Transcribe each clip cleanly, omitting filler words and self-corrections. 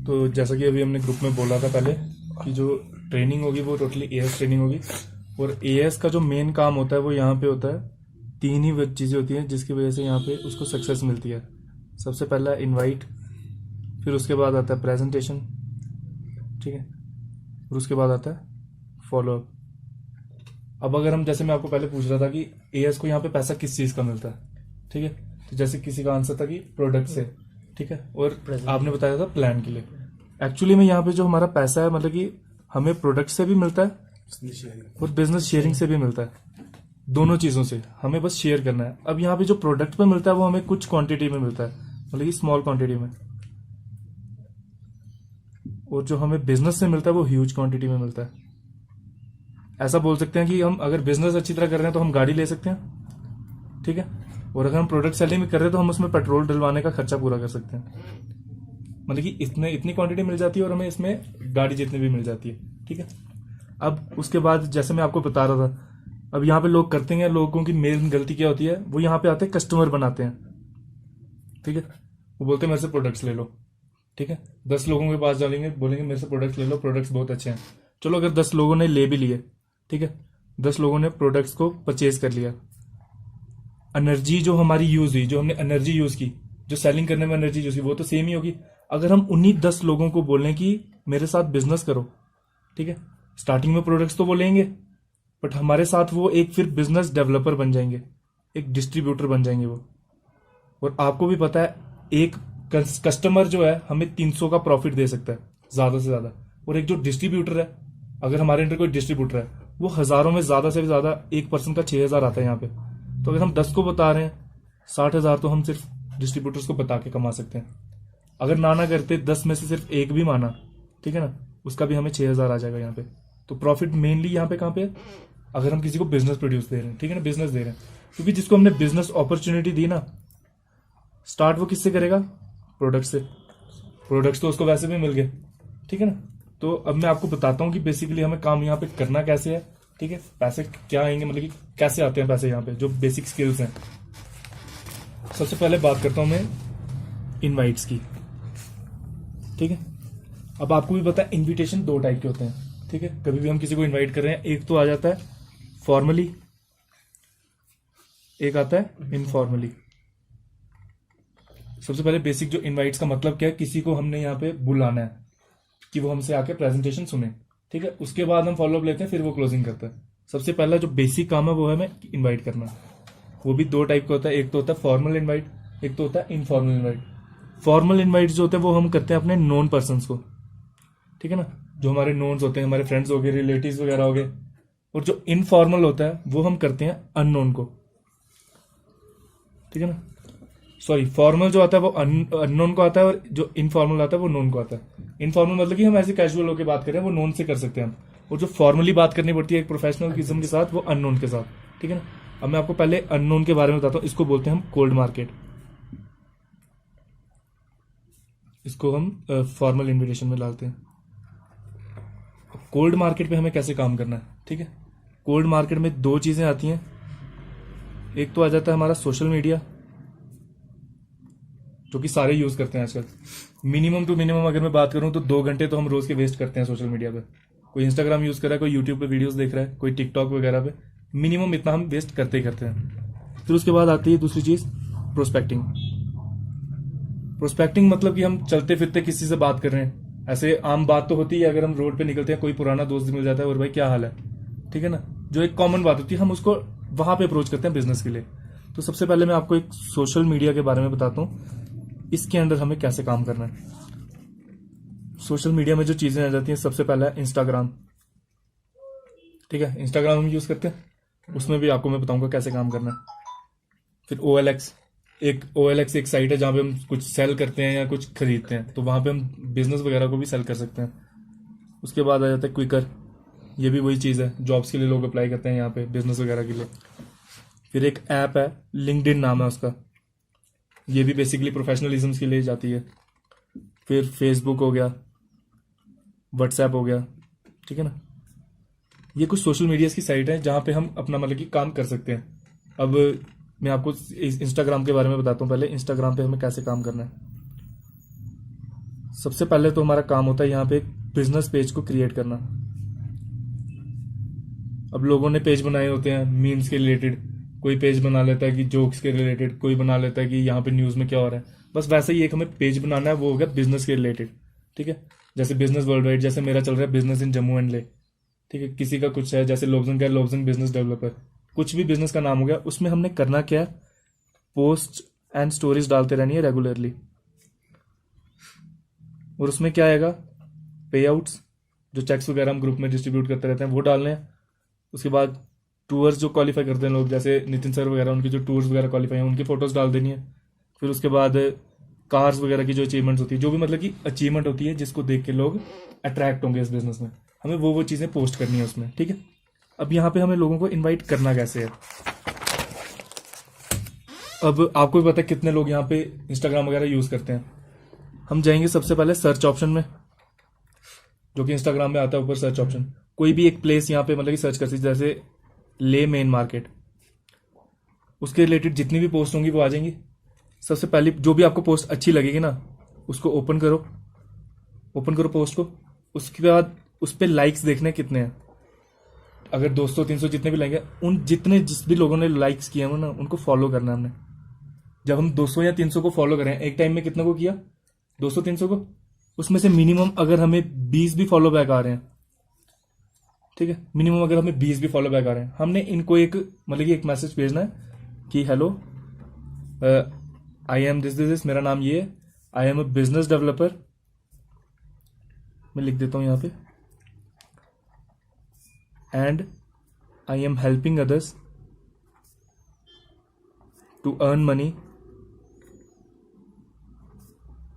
तो जैसा कि अभी हमने ग्रुप में बोला था पहले कि जो ट्रेनिंग होगी वो टोटली एएस ट्रेनिंग होगी। और एएस का जो मेन काम होता है वो यहाँ पे होता है, तीन ही चीज़ें होती हैं जिसकी वजह से यहाँ पे उसको सक्सेस मिलती है। सबसे पहला इनवाइट, फिर उसके बाद आता है प्रेजेंटेशन, ठीक है, और उसके बाद आता है फॉलो अप। अब अगर हम, जैसे मैं आपको पहले पूछ रहा था कि एएस को यहाँ पे पैसा किस चीज़ का मिलता है, ठीक है, तो जैसे किसी का आंसर था कि प्रोडक्ट से, ठीक है, और आपने बताया था प्लान के लिए। एक्चुअली में यहाँ पे जो हमारा पैसा है मतलब कि हमें प्रोडक्ट से भी मिलता है और बिजनेस शेयरिंग से भी मिलता है। दोनों चीज़ों से हमें बस शेयर करना है। अब यहाँ पे जो प्रोडक्ट पे मिलता है वो हमें कुछ क्वांटिटी में मिलता है, मतलब कि स्मॉल क्वांटिटी में, और जो हमें बिजनेस से मिलता है वो ह्यूज क्वांटिटी में मिलता है। ऐसा बोल सकते हैं कि हम अगर बिजनेस अच्छी तरह कर रहे हैं तो हम गाड़ी ले सकते हैं, ठीक है, और अगर हम प्रोडक्ट सेलिंग में कर रहे हैं तो हम उसमें पेट्रोल डलवाने का खर्चा पूरा कर सकते हैं। मतलब कि इतनी क्वांटिटी मिल जाती है और हमें इसमें गाड़ी जितनी भी मिल जाती है, ठीक है। अब उसके बाद जैसे मैं आपको बता रहा था, अब यहाँ पे लोग करते हैं, लोगों की मेन गलती क्या होती है, वो यहाँ पे आते हैं कस्टमर बनाते हैं, ठीक है, वो बोलते हैं मेरे से प्रोडक्ट्स ले लो, ठीक है, 10 लोगों के पास जाएंगे, बोलेंगे मेरे से प्रोडक्ट्स ले लो, प्रोडक्ट्स बहुत अच्छे हैं। चलो अगर 10 लोगों ने ले भी लिए, ठीक है, 10 लोगों ने प्रोडक्ट्स को परचेज कर लिया, एनर्जी जो हमारी यूज हुई, जो हमने एनर्जी यूज की, जो सेलिंग करने में एनर्जी यूज की, वो तो सेम ही होगी। अगर हम उन्हीं 10 लोगों को बोलें कि मेरे साथ बिजनेस करो, ठीक है, स्टार्टिंग में प्रोडक्ट्स तो वो लेंगे, बट हमारे साथ वो एक फिर बिजनेस डेवलपर बन जाएंगे, एक डिस्ट्रीब्यूटर बन जाएंगे वो। और आपको भी पता है एक कस्टमर जो है हमें 300 का प्रॉफिट दे सकता है ज्यादा से ज्यादा, और एक जो डिस्ट्रीब्यूटर है, अगर हमारे अंदर कोई डिस्ट्रीब्यूटर है, वो हजारों में ज्यादा से ज्यादा एक पर्सन का 6,000 आता है यहाँ पे। तो अगर हम 10 को बता रहे हैं, 60,000 तो हम सिर्फ डिस्ट्रीब्यूटर्स को बता के कमा सकते हैं। अगर ना करते 10 में से सिर्फ एक भी माना, ठीक है ना, उसका भी हमें 6,000 आ जाएगा यहाँ पे। तो प्रॉफिट मेनली यहाँ पे कहाँ पे है, अगर हम किसी को बिजनेस प्रोड्यूस दे रहे हैं, ठीक है ना, बिजनेस दे रहे हैं, क्योंकि जिसको हमने बिजनेस अपॉर्चुनिटी दी ना, स्टार्ट वो किससे करेगा, प्रोडक्ट से। प्रोडक्ट्स तो उसको वैसे भी मिल गए, ठीक है ना। तो अब मैं आपको बताता हूँ कि बेसिकली हमें काम यहाँ पे करना कैसे है, ठीक है, पैसे क्या आएंगे, मतलब कि कैसे आते हैं पैसे यहाँ पे, जो बेसिक स्किल्स हैं। सबसे पहले बात करता हूं मैं इनवाइट्स की, ठीक है। अब आपको भी पता है इनविटेशन 2 टाइप के होते हैं, ठीक है। कभी भी हम किसी को इनवाइट कर रहे हैं, एक तो आ जाता है फॉर्मली, एक आता है इनफॉर्मली। सबसे पहले बेसिक जो इनवाइट्स का मतलब क्या है, किसी को हमने यहाँ पे बुलाना है कि वो हमसे आके प्रेजेंटेशन सुने, ठीक है, उसके बाद हम फॉलोअप लेते हैं, फिर वो क्लोजिंग करता है। सबसे पहला जो बेसिक काम है वो है हमें इनवाइट करना। वो भी 2 टाइप का होता है, एक तो होता है फॉर्मल इनवाइट, एक तो होता है इनफॉर्मल इनवाइट। फॉर्मल इनवाइट जो होते हैं वो हम करते हैं अपने नोन पर्सन्स को, ठीक है ना, जो हमारे नोन्स होते हैं, हमारे फ्रेंड्स हो गए, रिलेटिव्स वगैरह हो गए। और जो इनफॉर्मल होता है वो हम करते हैं अननोन को, ठीक है ना। सॉरी, फॉर्मल जो आता है वो अननोन को आता है, और जो इनफॉर्मल आता है वो नोन को आता है। इनफॉर्मल मतलब कि हम ऐसे कैजुअल होकर बात कर रहे हैं, वो नोन से कर सकते हैं हम। और जो फॉर्मली बात करनी पड़ती है एक प्रोफेशनल किस्म के साथ, वो अननोन के साथ, ठीक है ना। अब मैं आपको पहले अननोन के बारे में बताता हूँ। इसको बोलते हैं हम कोल्ड मार्केट, इसको हम फॉर्मल इन्विटेशन में डालते हैं। कोल्ड मार्केट पे हमें कैसे काम करना है, ठीक है। कोल्ड मार्केट में 2 चीजें आती हैं, एक तो आ जाता है हमारा सोशल मीडिया, जो कि सारे यूज करते हैं आजकल। मिनिमम टू मिनिमम अगर मैं बात करूं तो 2 घंटे तो हम रोज के वेस्ट करते हैं सोशल मीडिया पे। कोई इंस्टाग्राम यूज कर रहा है, कोई यूट्यूब पे वीडियोस देख रहा है, कोई टिकटॉक वगैरह पे, मिनिमम इतना हम वेस्ट करते ही करते हैं। फिर उसके बाद आती है दूसरी चीज, प्रोस्पेक्टिंग। प्रोस्पेक्टिंग मतलब कि हम चलते फिरते किसी से बात कर रहे हैं, ऐसे आम बात तो होती है, अगर हम रोड पे निकलते हैं, कोई पुराना दोस्त मिल जाता है, और भाई क्या हाल है, ठीक है ना, जो एक कॉमन बात होती है, हम उसको वहां पे अप्रोच करते हैं बिजनेस के लिए। तो सबसे पहले मैं आपको एक सोशल मीडिया के बारे में बताता हूँ, इसके अंदर हमें कैसे काम करना है। सोशल मीडिया में जो चीजें आ जाती हैं, सबसे पहला है इंस्टाग्राम, ठीक है, इंस्टाग्राम हम यूज करते हैं, उसमें भी आपको मैं बताऊंगा कैसे काम करना है। फिर OLX, एक साइट है जहां पे हम कुछ सेल करते हैं या कुछ खरीदते हैं, तो वहां पे हम बिजनेस वगैरह को भी सेल कर सकते हैं। उसके बाद आ जाता है क्विकर, ये भी वही चीज है, जॉब्स के लिए लोग अप्लाई करते हैं यहाँ पे, बिजनेस वगैरह के लिए। फिर एक ऐप है, लिंक्डइन नाम है उसका, ये भी बेसिकली प्रोफेशनलिज्म के लिए जाती है। फिर फेसबुक हो गया, व्हाट्सएप हो गया, ठीक है ना। ये कुछ सोशल मीडिया की साइट है जहां पे हम अपना मतलब कि काम कर सकते हैं। अब मैं आपको इंस्टाग्राम के बारे में बताता हूँ। पहले इंस्टाग्राम पे हमें कैसे काम करना है। सबसे पहले तो हमारा काम होता है यहाँ पे एक बिजनेस पेज को क्रिएट करना। अब लोगों ने पेज बनाए होते हैं मीम्स के रिलेटेड, कोई पेज बना लेता है कि जोक्स के रिलेटेड, कोई बना लेता है कि यहाँ पे न्यूज में क्या हो रहा है। बस वैसे ही एक हमें पेज बनाना है, वो हो गया बिजनेस के रिलेटेड। ठीक है, जैसे बिजनेस वर्ल्ड वाइड, जैसे मेरा चल रहा है बिजनेस इन जम्मू एंड ले। ठीक है, किसी का कुछ है, जैसे लोब्सन का लोब्सन बिजनेस डेवलपर, कुछ भी बिजनेस का नाम हो गया। उसमें हमने करना क्या है, पोस्ट एंड स्टोरीज डालते रहनी है रेगुलरली। और उसमें क्या आएगा, पे आउट्स, जो चेक्स वगैरह हम ग्रुप में डिस्ट्रीब्यूट करते रहते हैं वो डालने हैं। उसके बाद टूर्स जो क्वालिफाई करते हैं लोग, जैसे नितिन सर वगैरह, उनके जो टूर्स वगैरह क्वालिफाई हैं उनकी फोटोज डाल देनी है। फिर उसके बाद कार्स वगैरह की जो अचीवमेंट्स होती है, जो भी मतलब कि अचीवमेंट होती है जिसको देख के लोग अट्रैक्ट होंगे इस बिजनेस में, हमें वो चीजें पोस्ट करनी है उसमें। ठीक है, अब यहाँ पे हमें लोगों को इन्वाइट करना कैसे है। अब आपको भी पता है कितने लोग यहाँ पे इंस्टाग्राम वगैरह यूज करते हैं। हम जाएंगे सबसे पहले सर्च ऑप्शन में, जो कि इंस्टाग्राम में आता है ऊपर सर्च ऑप्शन। कोई भी एक प्लेस यहाँ पे मतलब कि सर्च कर सकते, जैसे ले मेन मार्केट, उसके रिलेटेड जितनी भी पोस्ट होंगी वो आ जाएंगी। सबसे पहले जो भी आपको पोस्ट अच्छी लगेगी ना, उसको ओपन करो पोस्ट को। उसके बाद उस पर लाइक्स देखने कितने हैं। अगर 200-300 जितने भी लाएंगे, उन जिस भी लोगों ने लाइक्स किए हैं ना, उनको फॉलो करना है हमने। जब हम 200 या 300 को फॉलो करें, एक टाइम में कितने को किया, 200-300 को, उसमें से मिनिमम अगर हमें 20 भी फॉलो बैक आ रहे हैं, ठीक है, मिनिमम अगर हमें 20 भी फॉलो बैक आ रहे हैं, हमने इनको एक मतलब कि एक मैसेज भेजना है कि हेलो, आई एम दिस, मेरा नाम ये है, I am a business developer. मैं लिख देता हूं यहां पे, and I am helping others to earn money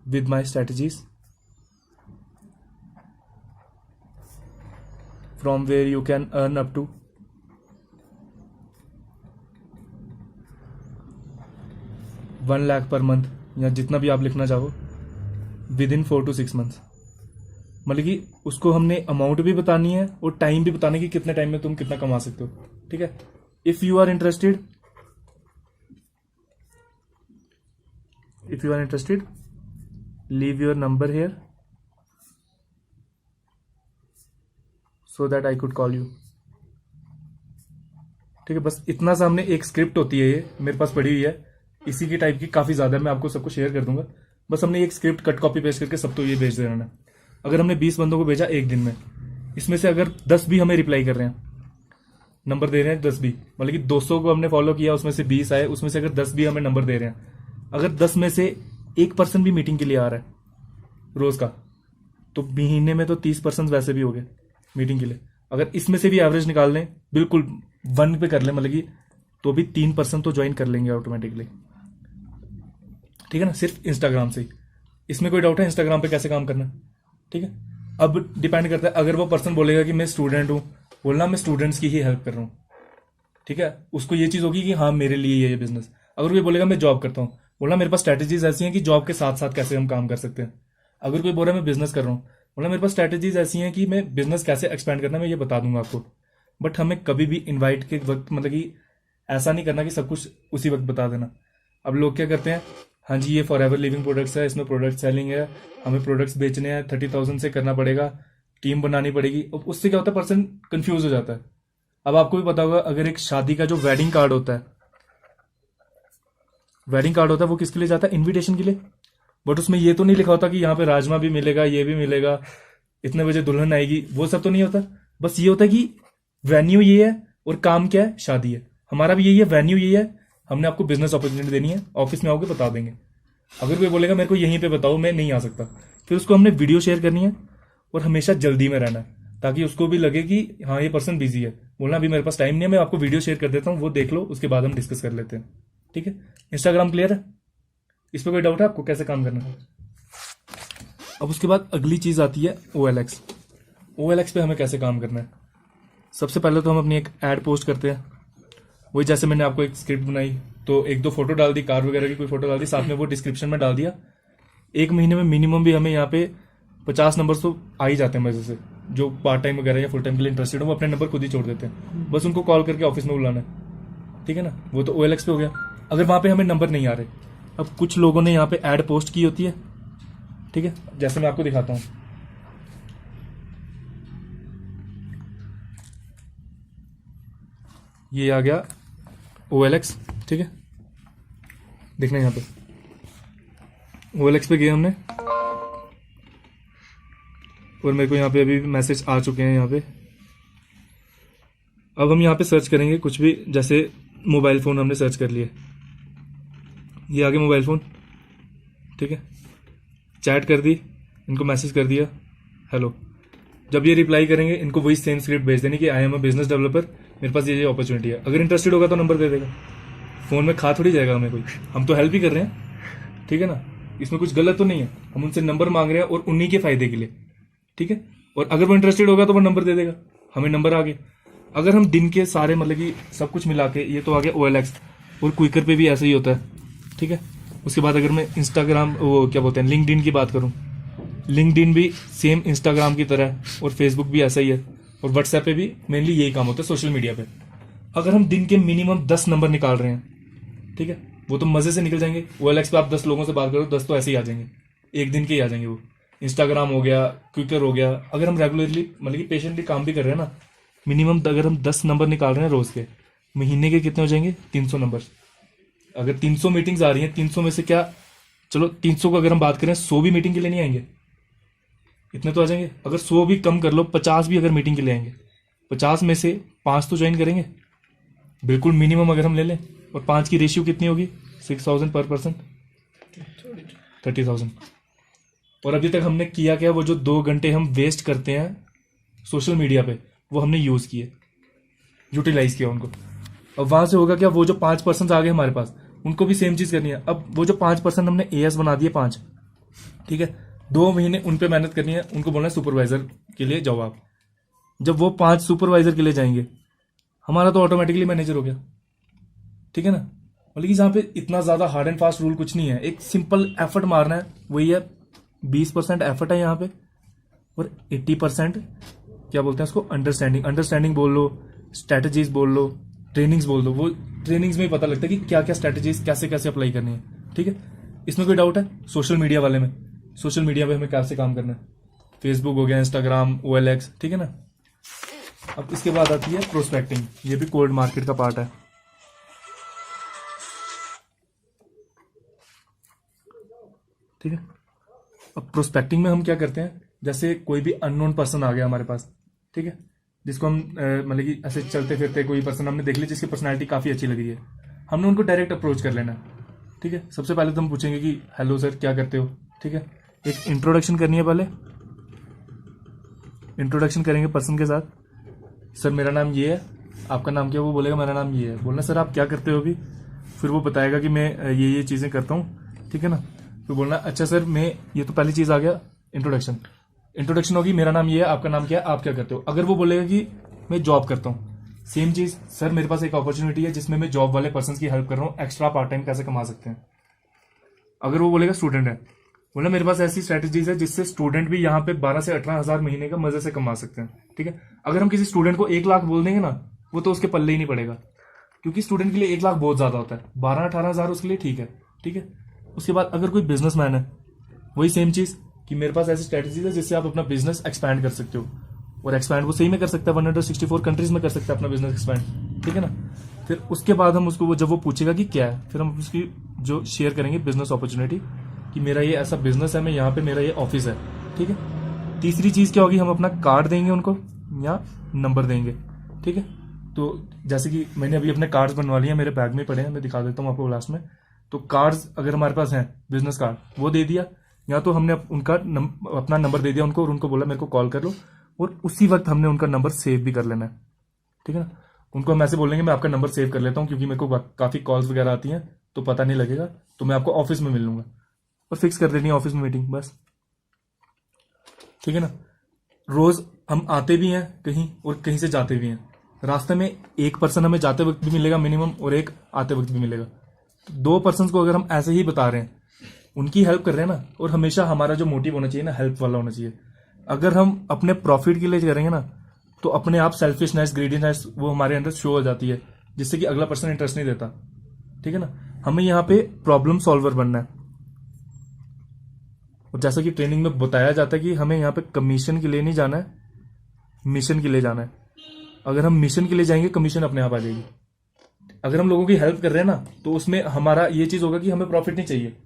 with my strategies from where you can earn up to 1 lakh per month, या जितना भी आप लिखना चाहो, विद इन 4 to 6 months। मतलब कि उसको हमने अमाउंट भी बतानी है और टाइम भी बताने की, कितने टाइम में तुम कितना कमा सकते हो। ठीक है, if you are interested leave your number here so that I could call you। ठीक है, बस इतना सा हमने, एक स्क्रिप्ट होती है ये मेरे पास पड़ी हुई है, इसी की टाइप की काफी ज्यादा, मैं आपको सबको शेयर कर दूंगा। बस हमने एक स्क्रिप्ट कट कॉपी पेस्ट करके सबको ये भेज देना है। अगर हमने 20 बंदों को भेजा एक दिन में, इसमें से अगर 10 भी हमें रिप्लाई कर रहे हैं, नंबर दे रहे हैं 10 भी, मतलब कि 200 को हमने फॉलो किया, उसमें से 20 आए, उसमें से अगर 10 भी हमें नंबर दे रहे हैं, अगर 10 में से 1% भी मीटिंग के लिए आ रहा है रोज का, तो महीने में तो 30% वैसे भी हो गए मीटिंग के लिए। अगर इसमें से भी एवरेज निकाल लें, बिल्कुल 1 पे कर लें, मतलब कि तो भी 3% तो ज्वाइन कर लेंगे ऑटोमेटिकली। ठीक है ना, सिर्फ इंस्टाग्राम से ही। इसमें कोई डाउट है इंस्टाग्राम पे कैसे काम करना? ठीक है, अब डिपेंड करता है, अगर वो पर्सन बोलेगा कि मैं स्टूडेंट हूं, बोलना मैं स्टूडेंट्स की ही हेल्प कर रहा हूं। ठीक है, उसको ये चीज होगी कि हाँ मेरे लिए ये बिजनेस। अगर कोई बोलेगा मैं जॉब करता हूं, बोलना मेरे पास स्ट्रेटेजीज ऐसी हैं कि जॉब के साथ साथ कैसे हम काम कर सकते हैं। अगर कोई बोल रहा है मैं बिजनेस कर रहा हूं, बोला मेरे पास स्ट्रेटेजीज ऐसी हैं कि मैं बिजनेस कैसे एक्सपेंड करना है, मैं ये बता दूंगा आपको। बट हमें कभी भी इनवाइट के वक्त मतलब कि ऐसा नहीं करना कि सब कुछ उसी वक्त बता देना। अब लोग क्या करते हैं, हाँ जी ये फॉर एवर लिविंग प्रोडक्ट्स है, इसमें प्रोडक्ट सेलिंग है, हमें प्रोडक्ट्स बेचने हैं, 30,000 से करना पड़ेगा, टीम बनानी पड़ेगी। उससे क्या होता है, पर्सन कंफ्यूज हो जाता है। अब आपको भी पता होगा, अगर एक शादी का जो वेडिंग कार्ड होता है, वो किसके लिए जाता है, इन्विटेशन के लिए। बट उसमें ये तो नहीं लिखा होता कि यहाँ पे राजमा भी मिलेगा, ये भी मिलेगा, इतने बजे दुल्हन आएगी, वो सब तो नहीं होता। बस ये होता है कि वेन्यू ये है और काम क्या है, शादी है। हमारा भी यही है, वेन्यू यही है, हमने आपको बिजनेस अपॉर्चुनिटी देनी है, ऑफिस में आओगे बता देंगे। अगर कोई बोलेगा मेरे को यहीं पे बताओ, मैं नहीं आ सकता, फिर उसको हमने वीडियो शेयर करनी है और हमेशा जल्दी में रहना है, ताकि उसको भी लगे कि हाँ ये पर्सन बिजी है। बोलना अभी मेरे पास टाइम नहीं है, मैं आपको वीडियो शेयर कर देता हूँ, वो देख लो, उसके बाद हम डिस्कस कर लेते हैं। ठीक है, इंस्टाग्राम क्लियर है? इस पर कोई डाउट है आपको कैसे काम करना है? अब उसके बाद अगली चीज आती है OLX। OLX पे हमें कैसे काम करना है? सबसे पहले तो हम अपनी एक ऐड पोस्ट करते हैं, वही जैसे मैंने आपको एक स्क्रिप्ट बनाई, तो 1-2 फोटो डाल दी, कार वगैरह की कोई फोटो डाल दी, साथ में वो डिस्क्रिप्शन में डाल दिया। 1 महीने में मिनिमम भी हमें यहाँ पे 50 नंबर तो आ ही जाते हैं मजे से। जो पार्ट टाइम वगैरह या फुल टाइम के लिए इंटरेस्टेड हो, वो अपने नंबर खुद ही छोड़ देते हैं, बस उनको कॉल करके ऑफिस में बुलाना है। ठीक है ना, वो तो OLX पे हो गया। अगर वहां पे हमें नंबर नहीं आ रहे, अब कुछ लोगों ने यहाँ पे ऐड पोस्ट की होती है, ठीक ठीक है, जैसे मैं आपको दिखाता हूं, ये आ गया OLX, ठीक है, देखना यहाँ पे OLX पे गए हमने, और मेरे को यहाँ पे अभी मैसेज आ चुके हैं यहाँ पे। अब हम यहाँ पे सर्च करेंगे कुछ भी, जैसे मोबाइल फ़ोन हमने सर्च कर लिया, ये आगे मोबाइल फ़ोन, ठीक है, चैट कर दी, इनको मैसेज कर दिया हेलो। जब ये रिप्लाई करेंगे इनको वही सेम स्क्रिप्ट भेज देनी कि आई एम अ बिजनेस डेवलपर, मेरे पास ये अपॉर्चुनिटी है। अगर इंटरेस्टेड होगा तो नंबर दे देगा, फ़ोन में खा थोड़ी जाएगा हमें कोई, हम तो हेल्प ही कर रहे हैं, ठीक है ना, इसमें कुछ गलत तो नहीं है, हम उनसे नंबर मांग रहे हैं और उन्हीं के फायदे के लिए, ठीक है। और अगर वो इंटरेस्टेड होगा तो वो नंबर दे देगा, हमें नंबर आ गए। अगर हम दिन के सारे मतलब कि सब कुछ मिला के, ये तो आ गया OLX, और क्विकर पे भी ऐसे ही होता है, ठीक है। उसके बाद अगर मैं इंस्टाग्राम, वो क्या बोलते हैं, लिंक्डइन की बात करूं, लिंक्डइन भी सेम इंस्टाग्राम की तरह है, और फेसबुक भी ऐसा ही है, और व्हाट्सएप पे भी मेनली यही काम होता है सोशल मीडिया पे। अगर हम दिन के मिनिमम 10 नंबर निकाल रहे हैं, ठीक है, वो तो मजे से निकल जाएंगे। OLX पे आप 10 लोगों से बात करो, 10 तो ऐसे ही आ जाएंगे, एक दिन के ही आ जाएंगे वो। इंस्टाग्राम हो गया, क्विकर हो गया, अगर हम रेगुलरली मतलब कि पेशेंटली काम भी कर रहे हैं ना, मिनिमम अगर हम 10 नंबर निकाल रहे हैं रोज के, महीने के कितने हो जाएंगे, 300 नंबर। अगर 300 मीटिंग्स आ रही हैं, 300 में से क्या, चलो 300 को अगर हम बात करें, 100 भी मीटिंग के लिए नहीं आएंगे, इतने तो आ जाएंगे। अगर 100 भी कम कर लो, 50 भी अगर मीटिंग के लिए आएंगे, 50 में से 5 तो ज्वाइन करेंगे, बिल्कुल मिनिमम अगर हम ले लें। और 5 की रेशियो कितनी होगी, 6000 पर पर्सन, 30,000। और अभी तक हमने किया क्या, वो जो 2 घंटे हम वेस्ट करते हैं सोशल मीडिया पे, वो हमने यूज किए, यूटिलाइज किया उनको। अब वहां से होगा क्या, वो जो 5% आ गए हमारे पास, उनको भी सेम चीज करनी है। अब वो जो 5% हमने AS बना दिए 5, ठीक है, 2 महीने उन पे मेहनत करनी है, उनको बोलना है सुपरवाइजर के लिए जाओ आप। जब वो 5 सुपरवाइजर के लिए जाएंगे, हमारा तो ऑटोमेटिकली मैनेजर हो गया, ठीक है ना। मतलब कि जहां पे इतना ज्यादा हार्ड एंड फास्ट रूल कुछ नहीं है, एक सिंपल एफर्ट मारना है, वही है। 20% एफर्ट है यहाँ पे, और 80% क्या बोलते हैं उसको, अंडरस्टैंडिंग बोल लो, स्ट्रेटेजीज बोल लो, ट्रेनिंग्स बोल दो। वो ट्रेनिंग्स में ही पता लगता है कि क्या क्या स्ट्रेटेजीज कैसे कैसे अप्लाई करनी है, ठीक है। इसमें कोई डाउट है सोशल मीडिया वाले में, सोशल मीडिया पे हमें कैसे काम करना है, फेसबुक हो गया, इंस्टाग्राम, OLX, ठीक है ना। अब इसके बाद आती है प्रोस्पेक्टिंग, ये भी कोल्ड मार्केट का पार्ट है, ठीक है। अब प्रोस्पेक्टिंग में हम क्या करते हैं, जैसे कोई भी अननोन पर्सन आ गया हमारे पास, ठीक है, जिसको हम मतलब कि ऐसे चलते फिरते कोई पर्सन हमने देख लिया जिसकी पर्सनैलिटी काफी अच्छी लग रही है, हमने उनको डायरेक्ट अप्रोच कर लेना, ठीक है। सबसे पहले तो हम पूछेंगे कि हेलो सर क्या करते हो, ठीक है, एक इंट्रोडक्शन करनी है। पहले इंट्रोडक्शन करेंगे पर्सन के साथ, सर मेरा नाम ये है, आपका नाम क्या है, वो बोलेगा मेरा नाम ये है, बोलना सर आप क्या करते हो अभी, फिर वो बताएगा कि मैं ये चीजें करता हूँ, ठीक है ना। फिर बोलना अच्छा सर मैं, ये तो पहली चीज आ गया इंट्रोडक्शन होगी, मेरा नाम ये है, आपका नाम क्या है, आप क्या करते हो। अगर वो बोलेगा कि मैं जॉब करता हूँ, सेम चीज, सर मेरे पास एक अपॉर्चुनिटी है जिसमें मैं जॉब वाले पर्सन की हेल्प कर रहा हूँ, एक्स्ट्रा पार्ट टाइम कैसे कमा सकते हैं। अगर वो बोलेगा स्टूडेंट है, बोला मेरे पास ऐसी स्ट्रेटेजीज है जिससे स्टूडेंट भी यहाँ पे 12 से 18 हजार महीने का मजे से कमा सकते हैं, ठीक है। अगर हम किसी स्टूडेंट को 1 लाख बोल देंगे ना, वो तो उसके पल्ले ही नहीं पड़ेगा, क्योंकि स्टूडेंट के लिए 1 लाख बहुत ज्यादा होता है, 12-18 हजार उसके लिए ठीक है, ठीक है। उसके बाद अगर कोई बिजनेसमैन है, वही सेम चीज कि मेरे पास ऐसी स्ट्रेटेजीज है जिससे आप अपना बिजनेस एक्सपैंड कर सकते हो, और एक्सपैंड वो सही में कर सकता है, 164 कंट्रीज में कर सकता है अपना बिजनेस एक्सपैंड, ठीक है ना। फिर उसके बाद हम उसको जब वो पूछेगा कि क्या है, फिर हम उसकी जो शेयर करेंगे बिजनेस अपॉर्चुनिटी, कि मेरा ये ऐसा बिजनेस है, मैं यहाँ पे, मेरा ये ऑफिस है, ठीक है। तीसरी चीज क्या होगी, हम अपना कार्ड देंगे उनको या नंबर देंगे, ठीक है। तो जैसे कि मैंने अभी अपने कार्ड्स बनवा लिए हैं, मेरे बैग में पड़े हैं, मैं दिखा देता हूँ आपको लास्ट में। तो कार्ड्स अगर हमारे पास हैं, बिजनेस कार्ड, वो दे दिया, या तो हमने उनका अपना नंबर दे दिया उनको, और उनको बोला मेरे को कॉल कर लो, और उसी वक्त हमने उनका नंबर सेव भी कर लेना है, ठीक है ना। उनको हम ऐसे बोलेंगे मैं आपका नंबर सेव कर लेता हूँ, क्योंकि मेरे को काफी कॉल्स वगैरह आती हैं तो पता नहीं लगेगा, तो मैं आपको ऑफिस में मिल लूंगा, और फिक्स कर देनी है ऑफिस में मीटिंग, बस, ठीक है ना। रोज हम आते भी हैं कहीं और कहीं से जाते भी हैं, रास्ते में एक पर्सन हमें जाते वक्त भी मिलेगा मिनिमम, और एक आते वक्त भी मिलेगा। तो 2 पर्सन को अगर हम ऐसे ही बता रहे हैं, उनकी हेल्प कर रहे हैं ना, और हमेशा हमारा जो मोटिव होना चाहिए ना, हेल्प वाला होना चाहिए। अगर हम अपने प्रॉफिट के लिए करेंगे ना, तो अपने आप सेल्फिशनेस, ग्रीडीनेस वो हमारे अंदर शो हो जाती है, जिससे कि अगला पर्सन इंटरेस्ट नहीं देता, ठीक है ना। हमें यहाँ पे प्रॉब्लम सॉल्वर बनना है, और जैसा कि ट्रेनिंग में बताया जाता है कि हमें यहाँ पे कमीशन के लिए नहीं जाना है, मिशन के लिए जाना है। अगर हम मिशन के लिए जाएंगे कमीशन अपने आप आ जाएगी। अगर हम लोगों की हेल्प कर रहे हैं ना, तो उसमें हमारा ये चीज होगा कि हमें प्रॉफिट नहीं चाहिए,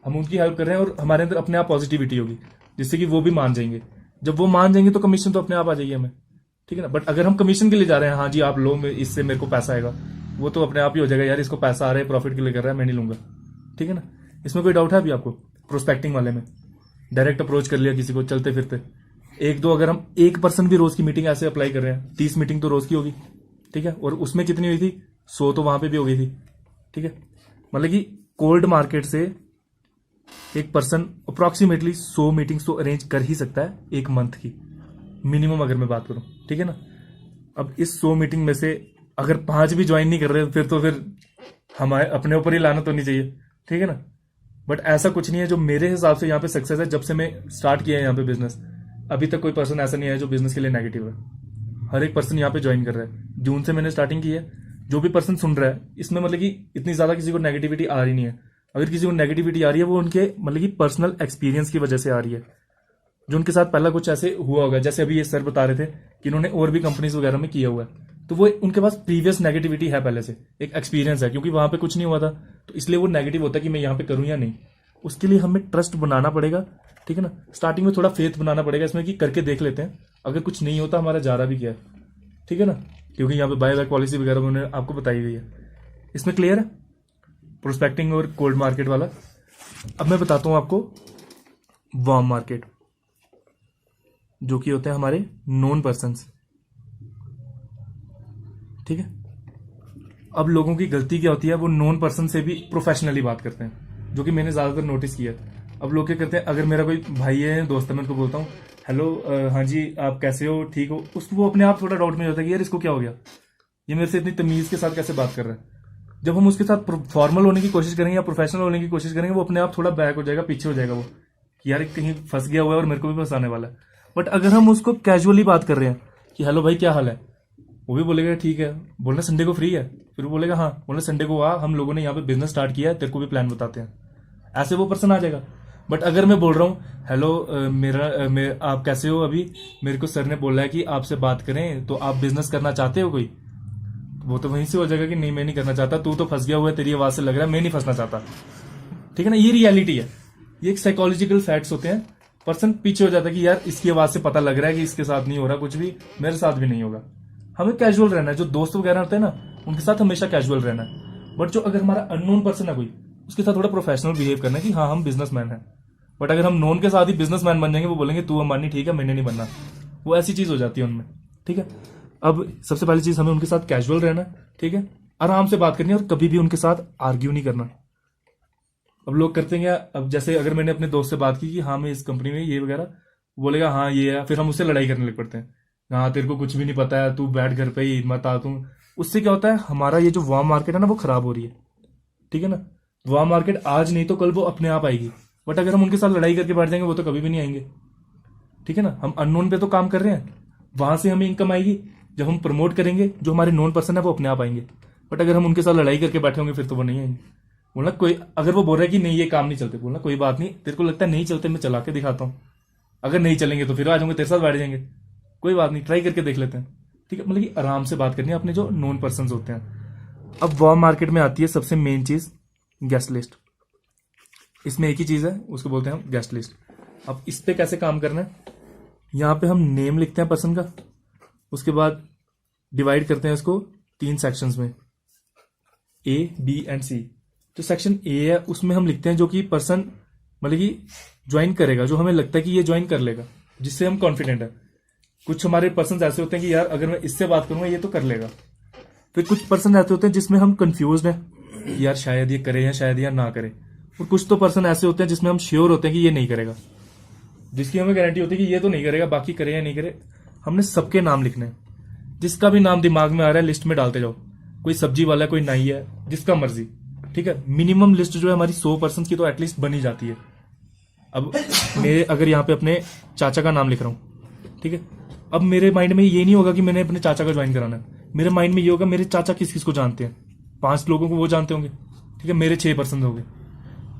हम उनकी हेल्प कर रहे हैं और हमारे अंदर अपने आप पॉजिटिविटी होगी, जिससे कि वो भी मान जाएंगे। जब वो मान जाएंगे तो कमीशन तो अपने आप आ जाएगी हमें, ठीक है ना। बट अगर हम कमीशन के लिए जा रहे हैं, हाँ जी आप लो, इससे मेरे को पैसा आएगा, वो तो अपने आप ही हो जाएगा, यार इसको पैसा आ रहा है, प्रॉफिट के लिए कर रहा है, मैं नहीं लूंगा, ठीक है ना। इसमें कोई डाउट है अभी आपको? प्रोस्पेक्टिंग वाले में डायरेक्ट अप्रोच कर लिया किसी को चलते फिरते, एक दो, अगर हम 1% भी रोज की मीटिंग ऐसे अप्लाई कर रहे हैं, 30 मीटिंग तो रोज की होगी, ठीक है। और उसमें कितनी हुई थी? 100 तो वहां पे भी हो गई थी, ठीक है। मतलब कि कोल्ड मार्केट से एक पर्सन अप्रोक्सीमेटली 100 मीटिंग्स तो अरेंज कर ही सकता है एक मंथ की, मिनिमम अगर मैं बात करूं, ठीक है ना। अब इस 100 मीटिंग में से अगर 5 भी ज्वाइन नहीं कर रहे फिर हमारे अपने ऊपर ही लानत होनी चाहिए, ठीक है ना। बट ऐसा कुछ नहीं है। जो मेरे हिसाब से यहाँ पे सक्सेस है, जब से मैं स्टार्ट किया है यहाँ पे बिजनेस, अभी तक कोई पर्सन ऐसा नहीं है जो बिजनेस के लिए नेगेटिव है। हर एक पर्सन यहाँ पे ज्वाइन कर रहा है। जून से मैंने स्टार्टिंग की है, जो भी पर्सन सुन रहा है इसमें मतलब कि इतनी ज्यादा किसी को नेगेटिविटी आ रही नहीं है। अगर किसी को नेगेटिविटी आ रही है वो उनके मतलब कि पर्सनल एक्सपीरियंस की वजह से आ रही है, जो उनके साथ पहला कुछ ऐसे हुआ होगा। जैसे अभी ये सर बता रहे थे कि इन्होंने और भी कंपनीज वगैरह में किया हुआ है, तो वो उनके पास प्रीवियस नेगेटिविटी है, पहले से एक एक्सपीरियंस है, क्योंकि वहां पे कुछ नहीं हुआ था, तो इसलिए वो नेगेटिव होता है कि मैं यहाँ पे करूं या नहीं। उसके लिए हमें ट्रस्ट बनाना पड़ेगा, ठीक है ना। स्टार्टिंग में थोड़ा फेथ बनाना पड़ेगा इसमें कि करके देख लेते हैं, अगर कुछ नहीं होता हमारा जा रहा भी क्या है, ठीक है ना। क्योंकि यहाँ पे बाय बैक पॉलिसी वगैरह उन्होंने आपको बताई गई है। इसमें क्लियर है प्रोस्पेक्टिंग और कोल्ड मार्केट वाला। अब मैं बताता हूं आपको वार्म मार्केट, जो कि होते हैं हमारे नॉन पर्सन्स, ठीक है। अब लोगों की गलती क्या होती है, वो नॉन पर्सन से भी प्रोफेशनली बात करते हैं, जो कि मैंने ज्यादातर नोटिस किया। अब लोग क्या करते हैं, अगर मेरा कोई भाई है, दोस्त है, मैं उनको बोलता हूँ हेलो, हाँ जी आप कैसे हो, ठीक हो, उसको वो अपने आप थोड़ा डाउट में होता है कि यार इसको क्या हो गया, ये मेरे से इतनी तमीज के साथ कैसे बात कर रहा है। जब हम उसके साथ फॉर्मल होने की कोशिश करेंगे या प्रोफेशनल होने की कोशिश करेंगे, वो अपने आप थोड़ा बैक हो जाएगा, पीछे हो जाएगा, वो कि यार कहीं फंस गया हुआ है और मेरे को भी फंसाने वाला है। बट अगर हम उसको कैजुअली बात कर रहे हैं कि हेलो भाई क्या हाल है, वो भी बोलेगा ठीक है, बोलना संडे को फ्री है, फिर वो बोलेगा हाँ, बोलना संडे को आ, हम लोगों ने यहाँ पे बिजनेस स्टार्ट किया है, तेरे को भी प्लान बताते हैं, ऐसे वो पर्सन आ जाएगा। बट अगर मैं बोल रहा हूँ हेलो आप कैसे हो, अभी मेरे को सर ने बोला है कि आपसे बात करें, तो आप बिजनेस करना चाहते हो कोई, वो तो वहीं से हो जाएगा कि नहीं मैं नहीं करना चाहता, तू तो फंस गया हुआ है, तेरी आवाज से लग रहा है मैं नहीं फंसना चाहता, ठीक है ना। ये रियलिटी है, ये एक साइकोलॉजिकल फैक्ट्स होते हैं। पर्सन पीछे हो जाता है कि यार इसकी आवाज से पता लग रहा है कि इसके साथ नहीं हो रहा कुछ भी, मेरे साथ भी नहीं होगा। हमें कैजुअल रहना है, जो दोस्त वगैरह होते हैं ना उनके साथ हमेशा कैजुअल रहना है। बट जो अगर हमारा अननोन पर्सन है कोई, उसके साथ थोड़ा प्रोफेशनल बिहेव करना है कि हाँ हम बिजनेसमैन हैं। बट अगर हम नोन के साथ ही बिजनेसमैन बन जाएंगे, वो बोलेंगे तू अंबानी ठीक है, मैंने नहीं बनना, वो ऐसी चीज हो जाती है उनमें, ठीक है। अब सबसे पहली चीज, हमें उनके साथ कैजुअल रहना, ठीक है, आराम से बात करनी है और कभी भी उनके साथ आर्ग्यू नहीं करना। अब लोग करते हैं, अब जैसे अगर मैंने अपने दोस्त से बात की कि हाँ मैं इस कंपनी में ये वगैरह, बोलेगा हाँ ये है, फिर हम उससे लड़ाई करने लग पड़ते हैं, हाँ तेरे को कुछ भी नहीं पता है, तू बैठ घर पे ही मत आ तू। उससे क्या होता है, हमारा ये जो वार्म मार्केट है ना वो खराब हो रही है, ठीक है ना। वार्म मार्केट आज नहीं तो कल वो अपने आप आएगी। बट अगर हम उनके साथ लड़ाई करके बैठ जाएंगे, वो तो कभी भी नहीं आएंगे, ठीक है ना। हम अननोन पे तो काम कर रहे हैं, वहां से हमें इनकम आएगी। जब हम प्रमोट करेंगे, जो हमारे नॉन पर्सन है वो अपने आप आएंगे। बट अगर हम उनके साथ लड़ाई करके बैठे होंगे, फिर तो वो नहीं आएंगे। बोलना कोई, अगर वो बोल रहा है कि नहीं ये काम नहीं चलते, बोलना कोई बात नहीं, तेरे को लगता है नहीं चलते, मैं चला के दिखाता हूँ, अगर नहीं चलेंगे तो फिर आ जाऊंगे तेरे साथ बैठ जाएंगे, कोई बात नहीं, ट्राई करके देख लेते हैं, ठीक है। मतलब कि आराम से बात करनी है अपने जो नॉन पर्सन होते हैं। अब वार्म मार्केट में आती है सबसे मेन चीज, गेस्ट लिस्ट। इसमें एक ही चीज है, उसको बोलते हैं हम गेस्ट लिस्ट। अब इस पे कैसे काम करना है, यहाँ पे हम नेम लिखते हैं पर्सन का, उसके बाद डिवाइड करते हैं इसको 3 सेक्शंस में, ए बी एंड सी। जो सेक्शन ए है उसमें हम लिखते हैं जो कि पर्सन मतलब कि ज्वाइन करेगा, जो हमें लगता है कि ये ज्वाइन कर लेगा, जिससे हम कॉन्फिडेंट है। कुछ हमारे पर्सन ऐसे होते हैं कि यार अगर मैं इससे बात करूंगा ये तो कर लेगा। फिर कुछ पर्सन ऐसे होते हैं जिसमें हम कंफ्यूज हैं, यार शायद ये करे या शायद यार ना करे। और कुछ तो पर्सन ऐसे होते हैं जिसमें हम श्योर होते हैं कि ये नहीं करेगा, जिसकी हमें गारंटी होती है कि ये तो नहीं करेगा, बाकी करे या नहीं करे। हमने सबके नाम लिखने हैं, जिसका भी नाम दिमाग में आ रहा है लिस्ट में डालते जाओ। कोई सब्जी वाला है, कोई नाई है, जिसका मर्जी, ठीक है। मिनिमम लिस्ट जो है हमारी 100 पर्सन की तो एटलीस्ट बनी जाती है। अब मेरे अगर यहाँ पे अपने चाचा का नाम लिख रहा हूँ, ठीक है, अब मेरे माइंड में ये नहीं होगा कि मैंने अपने चाचा का ज्वाइन कराना है, मेरे माइंड में ये होगा मेरे चाचा किस किस को जानते हैं, 5 लोगों को वो जानते होंगे, ठीक है, मेरे 6 पर्सन हो गए।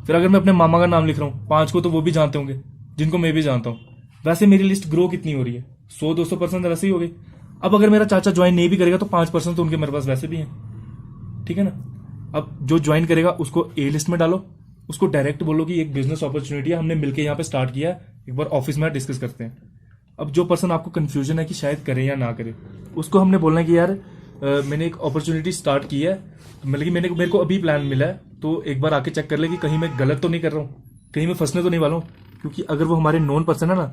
फिर अगर मैं अपने मामा का नाम लिख रहा हूँ 5 को तो वो भी जानते होंगे जिनको मैं भी जानता हूँ। वैसे मेरी लिस्ट ग्रो कितनी हो रही है, 100-200% वैसे ही हो गई। अब अगर मेरा चाचा ज्वाइन नहीं भी करेगा तो 5% तो उनके मेरे पास वैसे भी हैं, ठीक है ना। अब जो ज्वाइन करेगा उसको ए लिस्ट में डालो, उसको डायरेक्ट बोलो कि एक बिजनेस अपॉर्चुनिटी है, हमने मिलकर यहाँ पे स्टार्ट किया है, एक बार ऑफिस में डिस्कस करते हैं। अब जो पर्सन आपको कंफ्यूजन है कि शायद करे या ना करे, उसको हमने बोलना है कि यार मैंने एक अपॉर्चुनिटी स्टार्ट की है, मतलब कि मेरे को अभी प्लान मिला है, तो एक बार आके चेक कर ले कि कहीं मैं गलत तो नहीं कर रहा हूँ, कहीं मैं फंसने तो नहीं वाला हूँ। क्योंकि अगर वो हमारे नॉन पर्सन है ना,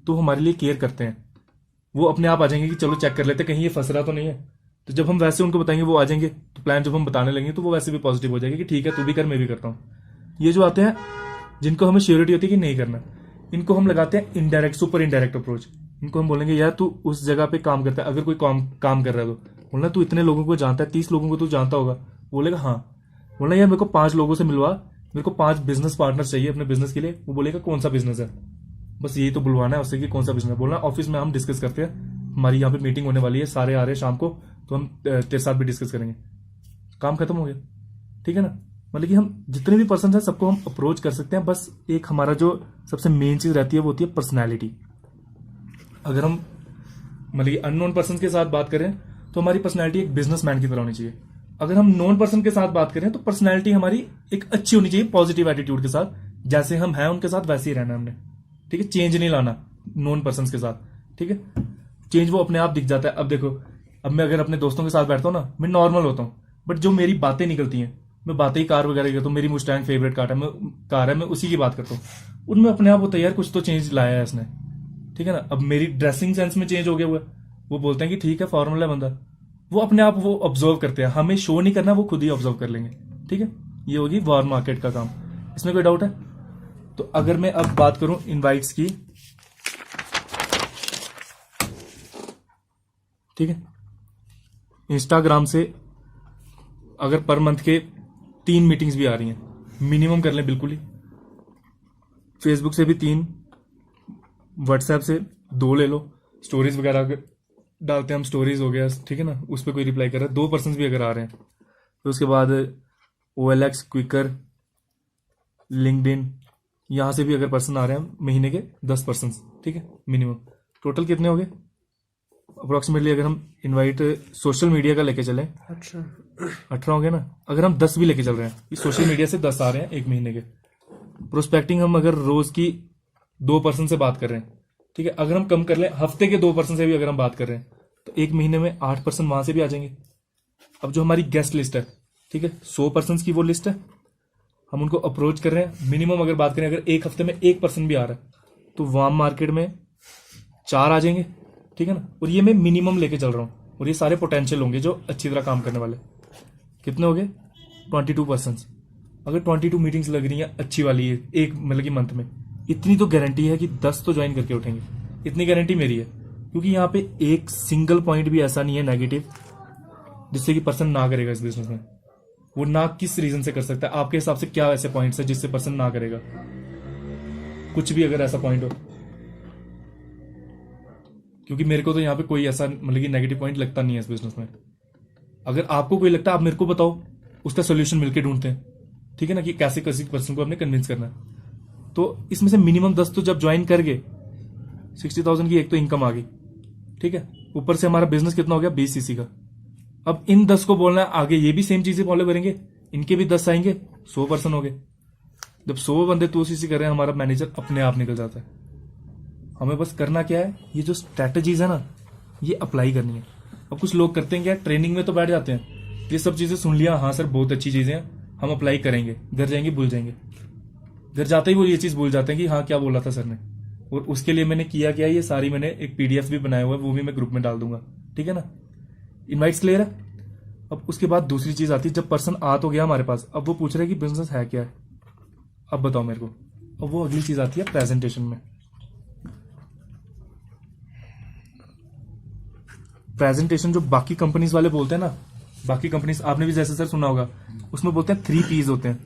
तो वो हमारे लिए केयर करते हैं, वो अपने आप आ जाएंगे कि चलो चेक कर लेते कहीं ये फंस रहा तो नहीं है। तो जब हम वैसे उनको बताएंगे वो आ जाएंगे, तो प्लान जब हम बताने लगेंगे तो वो वैसे भी पॉजिटिव हो जाएगा कि ठीक है तू भी कर, मैं भी करता हूँ। ये जो आते हैं जिनको हमें श्योरिटी होती है कि नहीं करना, इनको हम लगाते हैं इनडायरेक्ट, सुपर इनडायरेक्ट अप्रोच। इनको हम बोलेंगे यार तू उस जगह पे काम करता है, अगर कोई काम कर रहा है तो बोलना तू इतने लोगों को जानता है, 30 लोगों को तू जानता होगा। बोलेगा हाँ। बोलना यार मेरे को 5 लोगों से मिलवा, मेरे को 5 बिजनेस पार्टनर चाहिए अपने बिजनेस के लिए। वो बोलेगा कौन सा बिजनेस है, बस यही तो बुलवाना है उससे कि कौन सा बिजनेस। बोलना ऑफिस में हम डिस्कस करते हैं, हमारी यहाँ पे मीटिंग होने वाली है, सारे आ रहे हैं शाम को, तो हम तेरे साथ भी डिस्कस करेंगे। काम खत्म हो गया, ठीक है ना। मतलब कि हम जितने भी पर्सन हैं सबको हम अप्रोच कर सकते हैं। बस एक हमारा जो सबसे मेन चीज रहती है वो होती है पर्सनैलिटी। अगर हम मतलब कि अननोन पर्सन के साथ बात करें तो हमारी पर्सनैलिटी एक बिजनेसमैन की तरह होनी चाहिए। अगर हम नॉन पर्सन के साथ बात करें तो पर्सनैलिटी हमारी एक अच्छी होनी चाहिए, पॉजिटिव एटीट्यूड के साथ, जैसे हम हैं उनके साथ वैसे ही रहना हमने, ठीक है। चेंज नहीं लाना नॉन पर्सन के साथ, ठीक है। चेंज वो अपने आप दिख जाता है। अब देखो, अब मैं अगर अपने दोस्तों के साथ बैठता हूँ ना, मैं नॉर्मल होता हूँ, बट जो मेरी बातें निकलती हैं, मैं बातें ही कार वगैरह करता हूँ, मेरी मुस्टैंग फेवरेट कार है, मैं उसी की बात करता हूँ, उनमें अपने आप होता है यार कुछ तो चेंज लाया है इसने, ठीक है ना। अब मेरी ड्रेसिंग सेंस में चेंज हो गया हुआ है, वो बोलते हैं कि ठीक है फॉर्मल है बंदा, वो अपने आप वो ऑब्जर्व करते हैं, हमें शो नहीं करना, वो खुद ही ऑब्जर्व कर लेंगे, ठीक है। ये होगी वार मार्केट का काम, इसमें कोई डाउट है। तो अगर मैं अब बात करूं इनवाइट्स की, ठीक है, इंस्टाग्राम से अगर पर मंथ के 3 मीटिंग्स भी आ रही हैं, मिनिमम कर लें बिल्कुल ही। फेसबुक से भी 3, व्हाट्सएप से 2 ले लो, स्टोरीज वगैरह डालते हैं हम, स्टोरीज हो गया, ठीक है ना, उस पर कोई रिप्लाई कर रहा है, 2 पर्सन भी अगर आ रहे हैं। तो उसके बाद OLX, क्विकर, लिंक्डइन, यहां से भी अगर पर्सन आ रहे हैं महीने के 10 पर्सन, ठीक है, मिनिमम। टोटल कितने हो गए अप्रोक्सीमेटली, अगर हम इनवाइट सोशल मीडिया का लेके चलें, 18 हो गए ना। अगर हम 10 भी लेके चल रहे हैं, सोशल मीडिया से 10 आ रहे हैं एक महीने के। प्रोस्पेक्टिंग हम अगर रोज की 2 पर्सन से बात कर रहे हैं, ठीक है, अगर हम कम कर लें हफ्ते के 2 पर्सन से भी अगर हम बात कर रहे हैं, तो एक महीने में 8 पर्सन वहां से भी आ जाएंगे। अब जो हमारी गेस्ट लिस्ट है, ठीक है, 100 पर्सन की वो लिस्ट है, हम उनको अप्रोच कर रहे हैं। मिनिमम अगर बात करें, अगर एक हफ्ते में 1 पर्सन भी आ रहा है तो वार्म मार्केट में 4 आ जाएंगे, ठीक है ना। और ये मैं मिनिमम लेके चल रहा हूं, और ये सारे पोटेंशियल होंगे जो अच्छी तरह काम करने वाले। कितने हो गए 22 पर्सन। अगर 22 मीटिंग्स लग रही हैं अच्छी वाली है एक मतलब कि मंथ में, इतनी तो गारंटी है कि 10 तो ज्वाइन करके उठेंगे, इतनी गारंटी मेरी है। क्योंकि यहाँ पे एक सिंगल पॉइंट भी ऐसा नहीं है नेगेटिव जिससे कि पर्सन ना करेगा इस बिजनेस में। वो ना किस रीजन से कर सकता है, आपके हिसाब से क्या ऐसे पॉइंट्स है जिससे पर्सन ना करेगा? कुछ भी अगर ऐसा पॉइंट हो, क्योंकि मेरे को तो यहाँ पे कोई ऐसा मतलब कि नेगेटिव पॉइंट लगता नहीं है इस बिजनेस में। अगर आपको कोई लगता है आप मेरे को बताओ, उसका सोल्यूशन मिलकर ढूंढते हैं, ठीक है ना, कि कैसे किसी पर्सन को हमने कन्विंस करना है। तो इसमें से मिनिमम 10 तो जब ज्वाइन कर गए, 60,000 की एक तो इनकम आ गई, ठीक है, ऊपर से हमारा बिजनेस कितना हो गया 20 सीसी का। अब इन 10 को बोलना है आगे ये भी सेम चीजें फॉलो करेंगे, इनके भी 10 आएंगे, 100 पर्सन हो गए। जब 100 बंदे 2 सीसी कर रहे हैं, हमारा मैनेजर अपने आप निकल जाता है। हमें बस करना क्या है, ये जो स्ट्रैटेजीज है ना, ये अप्लाई करनी है। अब कुछ लोग करते हैं क्या, ट्रेनिंग में तो बैठ जाते हैं, ये सब चीजें सुन लिया, हाँ सर बहुत अच्छी चीजें हैं, हम अप्लाई करेंगे, घर जाएंगे भूल जाएंगे। घर जाते ही वो ये चीज भूल जाते हैं कि हाँ क्या बोला था सर ने। और उसके लिए मैंने किया क्या, ये सारी मैंने एक PDF भी बनाया हुआ है, वो भी मैं ग्रुप में डाल दूंगा, ठीक है ना। इनवाइट्स क्लियर है। अब उसके बाद दूसरी चीज आती है, जब पर्सन आ तो गया हमारे पास, अब वो पूछ रहे हैं कि बिजनेस है क्या है, अब बताओ मेरे को। अब वो अगली चीज आती है प्रेजेंटेशन में। प्रेजेंटेशन जो बाकी कंपनीज वाले बोलते हैं ना, बाकी कंपनीज आपने भी जैसे सर सुना होगा, उसमें बोलते हैं 3 P's होते हैं,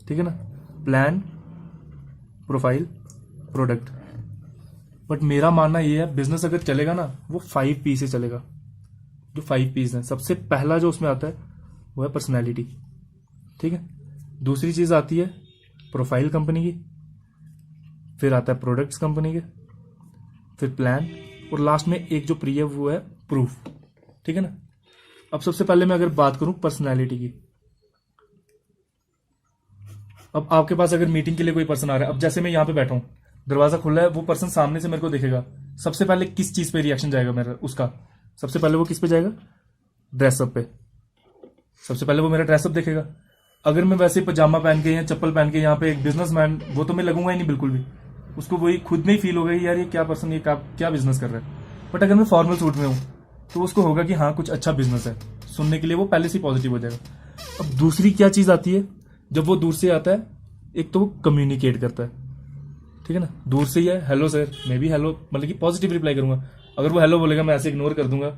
ठीक है ना, प्लान, प्रोफाइल, प्रोडक्ट। बट मेरा मानना ये है, बिजनेस अगर चलेगा ना वो 5 P से चलेगा। जो 5 P's हैं, सबसे पहला जो उसमें आता है वो है पर्सनैलिटी, ठीक है। दूसरी चीज आती है प्रोफाइल कंपनी की, फिर आता है प्रोडक्ट्स कंपनी के, फिर प्लान, और लास्ट में एक जो प्री है वो है प्रूफ। ठीक है ना। अब सबसे पहले मैं अगर बात करूं पर्सनैलिटी की, अब आपके पास अगर मीटिंग के लिए कोई पर्सन आ रहा है, अब जैसे मैं यहां पे बैठा हूं, दरवाजा खुला है, वो पर्सन सामने से मेरे को देखेगा, सबसे पहले किस चीज पे रिएक्शन जाएगा मेरा उसका, सबसे पहले वो किस पे जाएगा, ड्रेसअप पे। सबसे पहले वो मेरा ड्रेसअप देखेगा। अगर मैं वैसे पजामा पहन के या चप्पल पहन के यहाँ पे एक बिजनेसमैन, वो तो मैं लगूंगा ही नहीं बिल्कुल भी, उसको वही खुद में ही फील होगा कि यार ये क्या पर्सन, ये क्या बिजनेस कर रहा है। बट अगर मैं फॉर्मल सूट में हूं तो उसको होगा कि हाँ कुछ अच्छा बिजनेस है, सुनने के लिए वो पहले से पॉजिटिव हो जाएगा। अब दूसरी क्या चीज आती है, जब वो दूर से आता है, एक तो वो कम्युनिकेट करता है, ठीक है ना, दूर से ही है, हेलो सर, मैं भी हेलो मतलब कि पॉजिटिव रिप्लाई करूंगा। अगर वो हेलो बोलेगा मैं ऐसे इग्नोर कर दूंगा,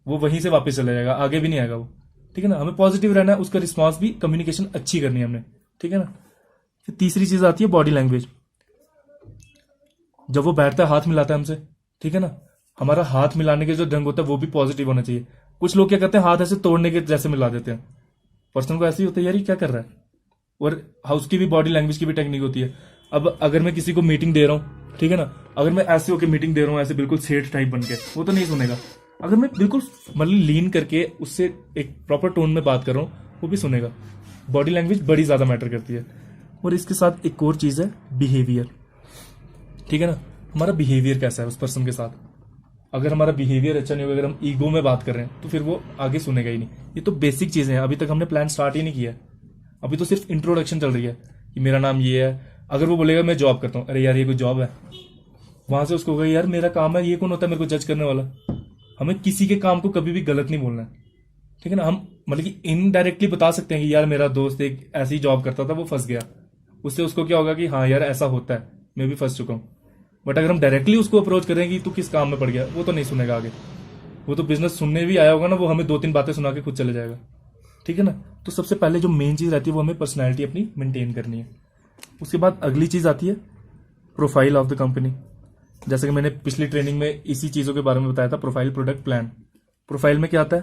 वो वहीं से वापस चला जाएगा, आगे भी नहीं आएगा वो। ठीक है ना, हमें पॉजिटिव रहना है, उसका रिस्पॉन्स भी, कम्युनिकेशन अच्छी करनी है हमने। ठीक है ना। फिर तीसरी चीज आती है बॉडी लैंग्वेज। जब वो बैठता है हाथ मिलाता है हमसे, ठीक है ना, हमारा हाथ मिलाने के जो ढंग होता है वो भी पॉजिटिव होना चाहिए। कुछ लोग क्या करते हैं, हाथ ऐसे तोड़ने के जैसे मिला देते हैं, पर्सन को ऐसे ही होता है यार ये क्या कर रहा है। और उसकी भी बॉडी लैंग्वेज की भी टेक्निक होती है। अब अगर मैं किसी को मीटिंग दे रहा हूं, ठीक है ना, अगर मैं ऐसे होकर मीटिंग दे रहा हूं, ऐसे बिल्कुल सेठ टाइप बन के, वो तो नहीं सुनेगा। अगर मैं बिल्कुल मतलब लीन करके उससे एक प्रॉपर टोन में बात कर रहा हूं, वो भी सुनेगा। बॉडी लैंग्वेज बड़ी ज्यादा मैटर करती है। और इसके साथ एक और चीज है बिहेवियर। ठीक है ना, हमारा बिहेवियर कैसा है उस पर्सन के साथ। अगर हमारा बिहेवियर अच्छा नहीं होगा, अगर हम ईगो में बात कर रहे हैं, तो फिर वो आगे सुनेगा ही नहीं। ये तो बेसिक चीजें हैं, अभी तक हमने प्लान स्टार्ट ही नहीं किया है, अभी तो सिर्फ इंट्रोडक्शन चल रही है कि मेरा नाम ये है। अगर वो बोलेगा मैं जॉब करता हूँ, अरे यार ये कोई जॉब है, वहां से उसको होगा यार मेरा काम है, ये कौन होता है मेरे को जज करने वाला। हमें किसी के काम को कभी भी गलत नहीं बोलना है। ठीक है ना। हम मतलब कि इनडायरेक्टली बता सकते हैं कि यार मेरा दोस्त एक ऐसी जॉब करता था, वो फंस गया, उससे उसको क्या होगा कि हाँ यार ऐसा होता है, मैं भी फंस चुका हूँ। बट अगर हम डायरेक्टली उसको अप्रोच करें कि तू किस काम में पड़ गया, वो तो नहीं सुनेगा आगे। वो तो बिजनेस सुनने भी आया होगा ना, वो हमें 2-3 बातें सुना के खुद चले जाएगा। ठीक है ना। तो सबसे पहले जो मेन चीज रहती है वो हमें पर्सनैलिटी अपनी मेंटेन करनी है। उसके बाद अगली चीज आती है प्रोफाइल ऑफ द कंपनी। जैसे कि मैंने पिछली ट्रेनिंग में इसी चीजों के बारे में बताया था, प्रोफाइल, प्रोडक्ट, प्लान। प्रोफाइल में क्या आता है,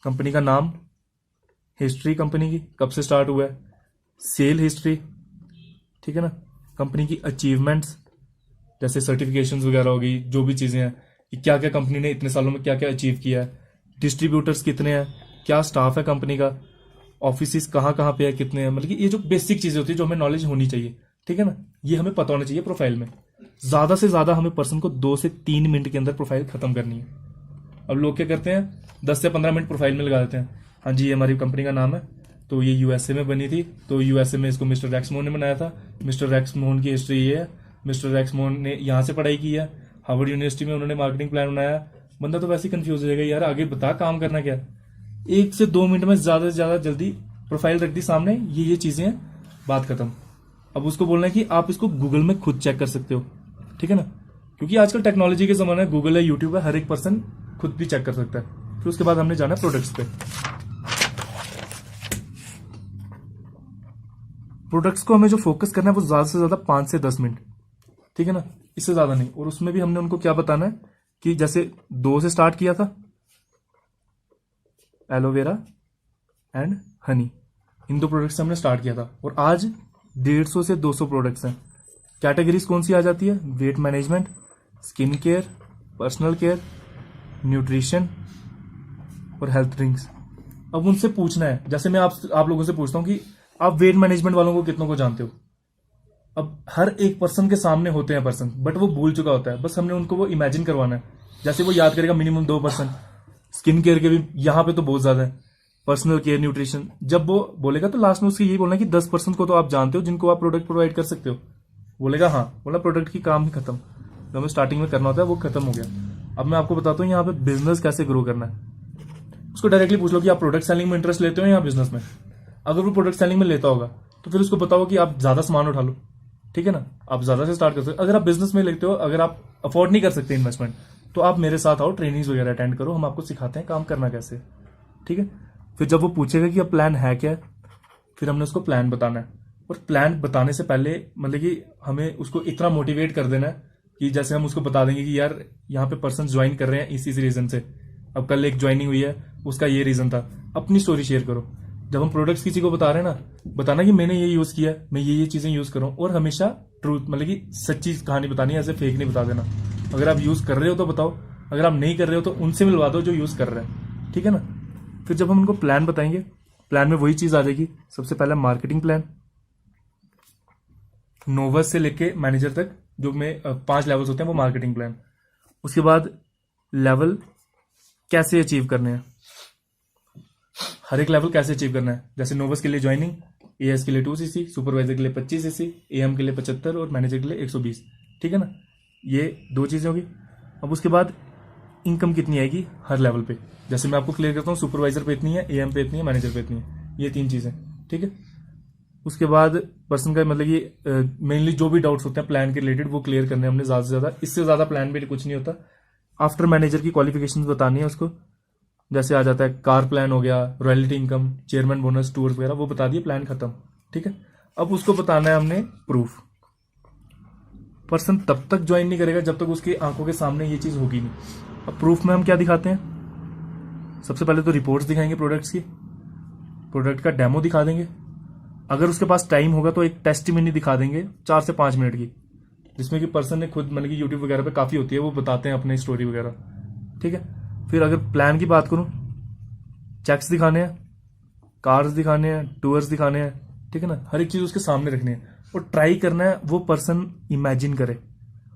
कंपनी का नाम, हिस्ट्री कंपनी की, कब से स्टार्ट हुआ है, सेल हिस्ट्री, ठीक है ना, कंपनी की अचीवमेंट्स जैसे सर्टिफिकेशंस वगैरह होगी, जो भी चीजें हैं कि क्या क्या कंपनी ने इतने सालों में क्या क्या अचीव किया है, डिस्ट्रीब्यूटर्स कितने हैं, क्या स्टाफ है कंपनी का, ऑफिस कहाँ कहाँ पे है, कितने हैं, मतलब कि ये जो बेसिक चीजें होती है जो हमें नॉलेज होनी चाहिए। ठीक है ना, ये हमें पता होना चाहिए प्रोफाइल में। ज्यादा से ज्यादा हमें पर्सन को 2 से 3 मिनट के अंदर प्रोफाइल खत्म करनी है। अब लोग क्या करते हैं, 10 से 15 मिनट प्रोफाइल में लगा देते हैं। हाँ जी, ये हमारी कंपनी का नाम है, तो ये यूएसए में बनी थी, तो यूएसए में इसको मिस्टर रैक्स मोहन ने बनाया था, मिस्टर रैक्स मोहन की हिस्ट्री ये है, मिस्टर रैक्स मोहन ने यहाँ से पढ़ाई की है, हार्वर्ड यूनिवर्सिटी में उन्होंने मार्केटिंग प्लान बनाया। बंदा तो वैसे ही कंफ्यूज हो जाएगा, यार आगे बता काम करना क्या। 1 से 2 मिनट में ज्यादा से ज्यादा जल्दी प्रोफाइल रख दी सामने, ये चीजें हैं, बात खत्म। अब उसको बोलना है कि आप इसको गूगल में खुद चेक कर सकते हो। ठीक है ना, क्योंकि आजकल टेक्नोलॉजी के जमाना है, गूगल है, यूट्यूब है, हर एक पर्सन खुद भी चेक कर सकता है। फिर उसके बाद हमने जाना है प्रोडक्ट्स पे। प्रोडक्ट्स को हमें जो फोकस करना है वो ज्यादा से ज्यादा 5 से 10 मिनट, ठीक है ना, इससे ज्यादा नहीं। और उसमें भी हमने उनको क्या बताना है कि जैसे 2 से स्टार्ट किया था, aloe vera and honey, in 2 products से हमने स्टार्ट किया था, और आज 150 से 200 प्रोडक्ट्स हैं। कैटेगरीज कौन सी आ जाती है, weight management, skin care, personal care, nutrition और हेल्थ ड्रिंक्स। अब उनसे पूछना है, जैसे मैं आप लोगों से पूछता हूं कि आप वेट मैनेजमेंट वालों को कितनों को जानते हो। अब हर एक पर्सन के सामने होते हैं पर्सन, बट वो भूल चुका होता है, बस हमने उनको वो इमेजिन करवाना है, जैसे वो याद करेगा मिनिमम 2 पर्सन। स्किन केयर के भी यहाँ पे तो बहुत ज्यादा है, पर्सनल केयर, न्यूट्रिशन। जब वो बोलेगा तो लास्ट में उसको यही बोलना है कि 10% को तो आप जानते हो जिनको आप प्रोडक्ट प्रोवाइड कर सकते हो। बोलेगा हाँ, बोला प्रोडक्ट की काम ही खत्म, जो हमें स्टार्टिंग में करना होता है वो खत्म हो गया। अब मैं आपको बताता हूँ यहाँ पे बिजनेस कैसे ग्रो करना है। उसको डायरेक्टली पूछ लो कि आप प्रोडक्ट सेलिंग में इंटरेस्ट लेते हो या बिजनेस में। अगर वो प्रोडक्ट सेलिंग में लेता होगा तो फिर उसको बताओ कि आप ज्यादा सामान उठा लो, ठीक है ना, आप ज्यादा से स्टार्ट कर सकते हो। अगर आप बिजनेस में लेते हो, अगर आप अफोर्ड नहीं कर सकते इन्वेस्टमेंट, तो आप मेरे साथ आओ, ट्रेनिंग्स वगैरह अटेंड करो, हम आपको सिखाते हैं काम करना कैसे। ठीक है, फिर जब वो पूछेगा कि अब प्लान है क्या, फिर हमने उसको प्लान बताना है। और प्लान बताने से पहले मतलब कि हमें उसको इतना मोटिवेट कर देना है कि जैसे हम उसको बता देंगे कि यार यहाँ पे पर्सन ज्वाइन कर रहे हैं इसी रीजन से, अब कल एक ज्वाइनिंग हुई है, उसका ये रीजन था। अपनी स्टोरी शेयर करो जब हम प्रोडक्ट्स किसी को बता रहे हैं ना, बताना कि मैंने ये यूज किया है, मैं ये चीजें यूज कर रहा हूँ, और हमेशा ट्रूथ मतलब कि सच्ची कहानी बतानी है, ऐसे फेक नहीं बता देना। अगर आप यूज कर रहे हो तो बताओ, अगर आप नहीं कर रहे हो तो उनसे मिलवा दो जो यूज कर रहे हैं, ठीक है ना। फिर जब हम उनको प्लान बताएंगे, प्लान में वही चीज आ जाएगी। सबसे पहला मार्केटिंग प्लान, नोवस से लेके मैनेजर तक जो में 5 लेवल्स होते हैं वो मार्केटिंग प्लान। उसके बाद लेवल कैसे अचीव करने हैं, हर एक लेवल कैसे अचीव करना है। जैसे नोवस के लिए ज्वाइनिंग, एएस के लिए 2 सीसी, सुपरवाइजर के लिए 25 सीसी, एएम के लिए 75 और मैनेजर के लिए 120, ठीक है ना। ये 2 चीजें होगी। अब उसके बाद इनकम कितनी आएगी हर लेवल पे, जैसे मैं आपको क्लियर करता हूँ, सुपरवाइजर पे इतनी है, एएम पे इतनी है, मैनेजर पे इतनी है, ये 3 चीजें, ठीक है। उसके बाद पर्सन का मतलब ये मेनली जो भी डाउट्स होते हैं प्लान के रिलेटेड वो क्लियर करने हैं हमने ज्यादा से ज्यादा। इससे ज्यादा प्लान में कुछ नहीं होता। आफ्टर मैनेजर की क्वालिफिकेशंस बतानी है उसको, जैसे आ जाता है कार प्लान हो गया, royalty income, chairman bonus, tours वगैरह, वो बता दिए, प्लान खत्म, ठीक है। अब उसको बताना है हमने प्रूफ। पर्सन तब तक ज्वाइन नहीं करेगा जब तक उसकी आंखों के सामने ये चीज होगी नहीं। अब प्रूफ में हम क्या दिखाते हैं, सबसे पहले तो रिपोर्ट्स दिखाएंगे प्रोडक्ट्स की, प्रोडक्ट का डेमो दिखा देंगे। अगर उसके पास टाइम होगा तो एक टेस्टिमनी दिखा देंगे 4 से 5 मिनट की, जिसमें कि पर्सन ने खुद मतलब कि यूट्यूब वगैरह पे काफी होती है, वो बताते हैं अपनी स्टोरी वगैरह, ठीक है। फिर अगर प्लान की बात करूं, चेक्स दिखाने हैं, कार्स दिखाने हैं, टूर्स दिखाने हैं, ठीक है ना। हर एक चीज उसके सामने रखनी है और ट्राई करना है वो पर्सन इमेजिन करे।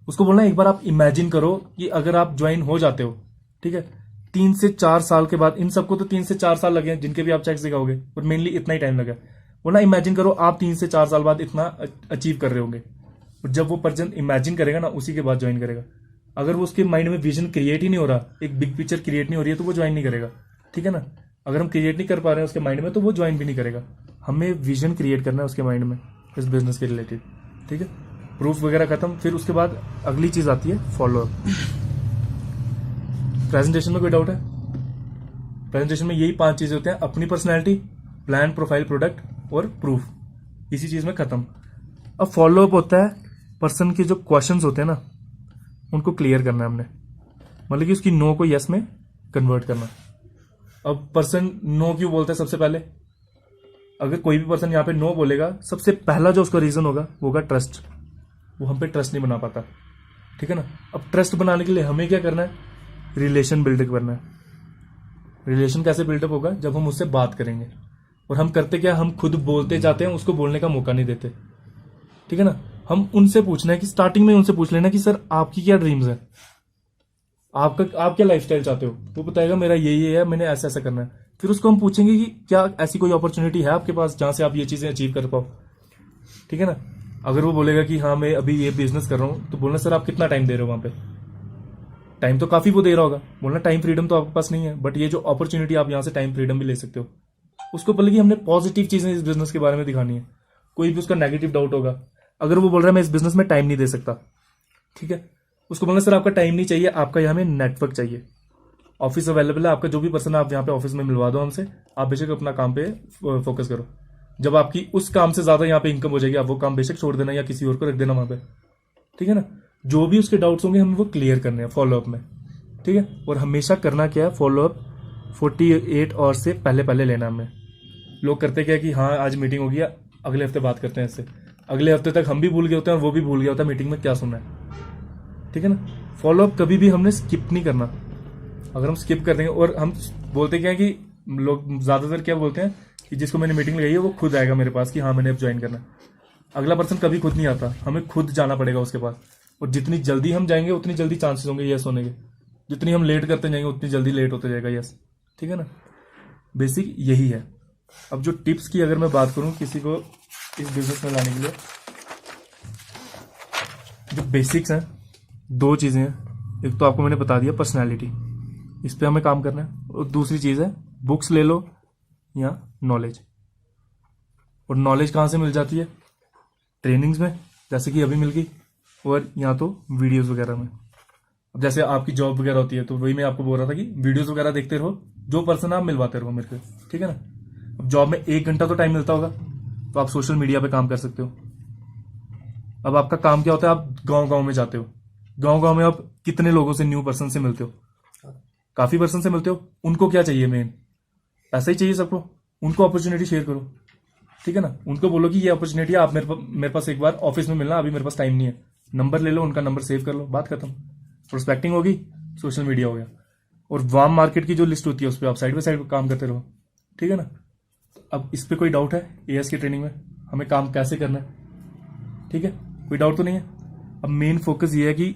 उसको बोलना है एक बार आप इमेजिन करो कि अगर आप ज्वाइन हो जाते हो, ठीक है, 3 से 4 साल के बाद, इन सबको तो 3 से 4 साल लगे हैं जिनके भी आप चेक्स दिखाओगे, और मेनली इतना ही टाइम लगा। बोलना इमेजिन करो आप 3 से 4 साल बाद इतना अचीव कर रहे होंगे, और जब वो पर्सन इमेजिन करेगा ना उसी के बाद ज्वाइन करेगा। अगर वो उसके माइंड में विजन क्रिएट ही नहीं हो रहा, एक बिग पिक्चर क्रिएट नहीं हो रही है, तो वो ज्वाइन नहीं करेगा, ठीक है ना। अगर हम क्रिएट नहीं कर पा रहे हैं उसके माइंड में तो वो ज्वाइन भी नहीं करेगा। हमें विजन क्रिएट करना है उसके माइंड में इस बिजनेस के रिलेटेड, ठीक है। प्रूफ वगैरह खत्म। फिर उसके बाद अगली चीज आती है फॉलोअप। प्रेजेंटेशन में कोई डाउट है? प्रेजेंटेशन में यही 5 चीजें होते हैं, अपनी पर्सनैलिटी, प्लान, प्रोफाइल, प्रोडक्ट और प्रूफ। इसी चीज में खत्म। अब फॉलोअप होता है पर्सन के जो क्वेश्चंस होते हैं ना उनको क्लियर करना है हमने, मतलब कि उसकी नो को यस में कन्वर्ट करना। अब पर्सन नो क्यों बोलता है, सबसे पहले अगर कोई भी पर्सन यहाँ पे नो बोलेगा, सबसे पहला जो उसका रीजन होगा वो होगा ट्रस्ट। वो हम पे ट्रस्ट नहीं बना पाता, ठीक है ना। अब ट्रस्ट बनाने के लिए हमें क्या करना है, रिलेशन बिल्डअप करना है। रिलेशन कैसे बिल्डअप होगा, जब हम उससे बात करेंगे। और हम करते क्या, हम खुद बोलते जाते हैं, उसको बोलने का मौका नहीं देते, ठीक है ना। हम उनसे पूछना है कि स्टार्टिंग में उनसे पूछ लेना कि सर आपकी क्या ड्रीम्स है, आप क्या लाइफस्टाइल चाहते हो। वो बताएगा मेरा ये है, मैंने ऐसा ऐसा करना है। फिर उसको हम पूछेंगे कि क्या ऐसी कोई अपॉर्चुनिटी है आपके पास जहां से आप ये चीजें अचीव कर पाओ, ठीक है ना। अगर वो बोलेगा कि हाँ मैं अभी ये बिजनेस कर रहा हूं, तो बोलना सर आप कितना टाइम दे रहे हो वहां पे। टाइम तो काफी वो दे रहा होगा, बोलना टाइम फ्रीडम तो आपके पास नहीं है, बट ये जो अपॉर्चुनिटी आप यहां से टाइम फ्रीडम भी ले सकते हो। उसको बोले कि हमने पॉजिटिव चीजें इस बिजनेस के बारे में दिखानी है। कोई भी उसका नेगेटिव डाउट होगा, अगर वो बोल रहा है मैं इस बिजनेस में टाइम नहीं दे सकता, ठीक है, उसको बोलना सर आपका टाइम नहीं चाहिए, आपका यहाँ में नेटवर्क चाहिए, ऑफिस अवेलेबल है आपका, जो भी पर्सन आप यहाँ पे ऑफिस में मिलवा दो हमसे, आप बेशक अपना काम पे फोकस करो। जब आपकी उस काम से ज्यादा यहाँ पे इनकम हो जाएगी, आप वो काम बेशक छोड़ देना या किसी और को रख देना वहां पे, ठीक है ना। जो भी उसके डाउट्स होंगे हमें वो क्लियर करने हैं फॉलोअप में, ठीक है। और हमेशा करना क्या है, फॉलोअप 48 आवर से पहले पहले लेना हमें। लोग करते क्या कि हाँ आज मीटिंग हो गया, अगले हफ्ते बात करते हैं इससे, अगले हफ्ते तक हम भी भूल गए होते हैं और वो भी भूल गया होता है मीटिंग में क्या सुनना है, ठीक है ना। फॉलोअप कभी भी हमने स्किप नहीं करना। अगर हम स्किप कर देंगे, और हम बोलते क्या है कि लोग ज्यादातर क्या बोलते हैं कि जिसको मैंने मीटिंग लगाई है वो खुद आएगा मेरे पास कि हाँ मैंने अब ज्वाइन करना है। अगला पर्सन कभी खुद नहीं आता, हमें खुद जाना पड़ेगा उसके पास। और जितनी जल्दी हम जाएंगे उतनी जल्दी चांसेस होंगे यस होने के, जितनी हम लेट करते जाएंगे उतनी जल्दी लेट होते जाएगा यस, ठीक है ना। बेसिक यही है। अब जो टिप्स की अगर मैं बात करूं किसी को इस बिजनेस में लाने के लिए, जो बेसिक्स हैं 2 चीजें हैं। एक तो आपको मैंने बता दिया पर्सनालिटी, इस पे हमें काम करना है, और दूसरी चीज है बुक्स ले लो या नॉलेज। और नॉलेज कहाँ से मिल जाती है, ट्रेनिंग्स में जैसे कि अभी मिल गई, और या तो वीडियोस वगैरह में। अब जैसे आपकी जॉब वगैरह होती है तो वही मैं आपको बोल रहा था कि वीडियोस वगैरह देखते रहो, जो पर्सन आप मिलवाते रहो मेरे को, ठीक है ना। अब जॉब में 1 घंटा तो टाइम मिलता होगा, तो आप सोशल मीडिया पे काम कर सकते हो। अब आपका काम क्या होता है, आप गांव गांव में जाते हो, गांव गांव में आप कितने लोगों से, न्यू पर्सन से मिलते हो, काफी पर्सन से मिलते हो। उनको क्या चाहिए, मेन पैसा ही चाहिए सबको, उनको अपॉर्चुनिटी शेयर करो, ठीक है ना। उनको बोलो कि ये अपॉर्चुनिटी आप मेरे पास एक बार ऑफिस में मिलना, अभी मेरे पास टाइम नहीं है। नंबर ले लो, उनका नंबर सेव कर लो, बात खत्म। प्रोस्पेक्टिंग होगी, सोशल मीडिया हो गया। और वार्म मार्केट की जो लिस्ट होती है उस पर आप साइड बाय साइड काम करते रहो, ठीक है ना। अब इस पे कोई डाउट है एएस की ट्रेनिंग में हमें काम कैसे करना है, ठीक है, कोई डाउट तो नहीं है। अब मेन फोकस ये है कि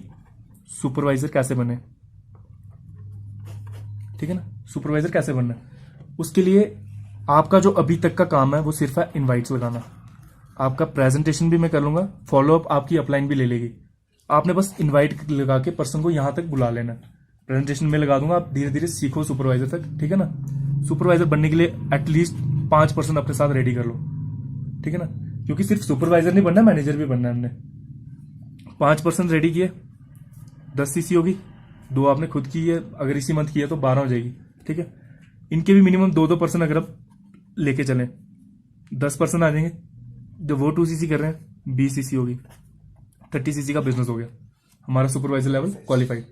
सुपरवाइजर कैसे बने, ठीक है ना, सुपरवाइजर कैसे बनना है। उसके लिए आपका जो अभी तक का काम है वो सिर्फ है इनवाइट्स लगाना। आपका प्रेजेंटेशन भी मैं कर लूंगा, फॉलोअप आपकी अपलाइन भी ले लेगी। आपने बस इनवाइट लगा के पर्सन को यहां तक बुला लेना। प्रेजेंटेशन में लगा दूंगा, आप धीरे धीरे सीखो सुपरवाइजर तक, ठीक है ना। सुपरवाइजर बनने के लिए एटलीस्ट 5% अपने साथ रेडी कर लो, ठीक है ना, क्योंकि सिर्फ सुपरवाइजर नहीं बनना, मैनेजर भी बनना है। हमने 5% रेडी किए, 10 सीसी होगी, 2 आपने खुद की है, अगर इसी मंथ की है तो 12 हो जाएगी, ठीक है। इनके भी मिनिमम 2% अगर आप लेके चलें 10% आ जाएंगे। जो वो 2 सीसी कर रहे हैं 20 सीसी होगी, 30 सीसी का बिजनेस हो गया हमारा। सुपरवाइजर लेवल क्वालिफाइड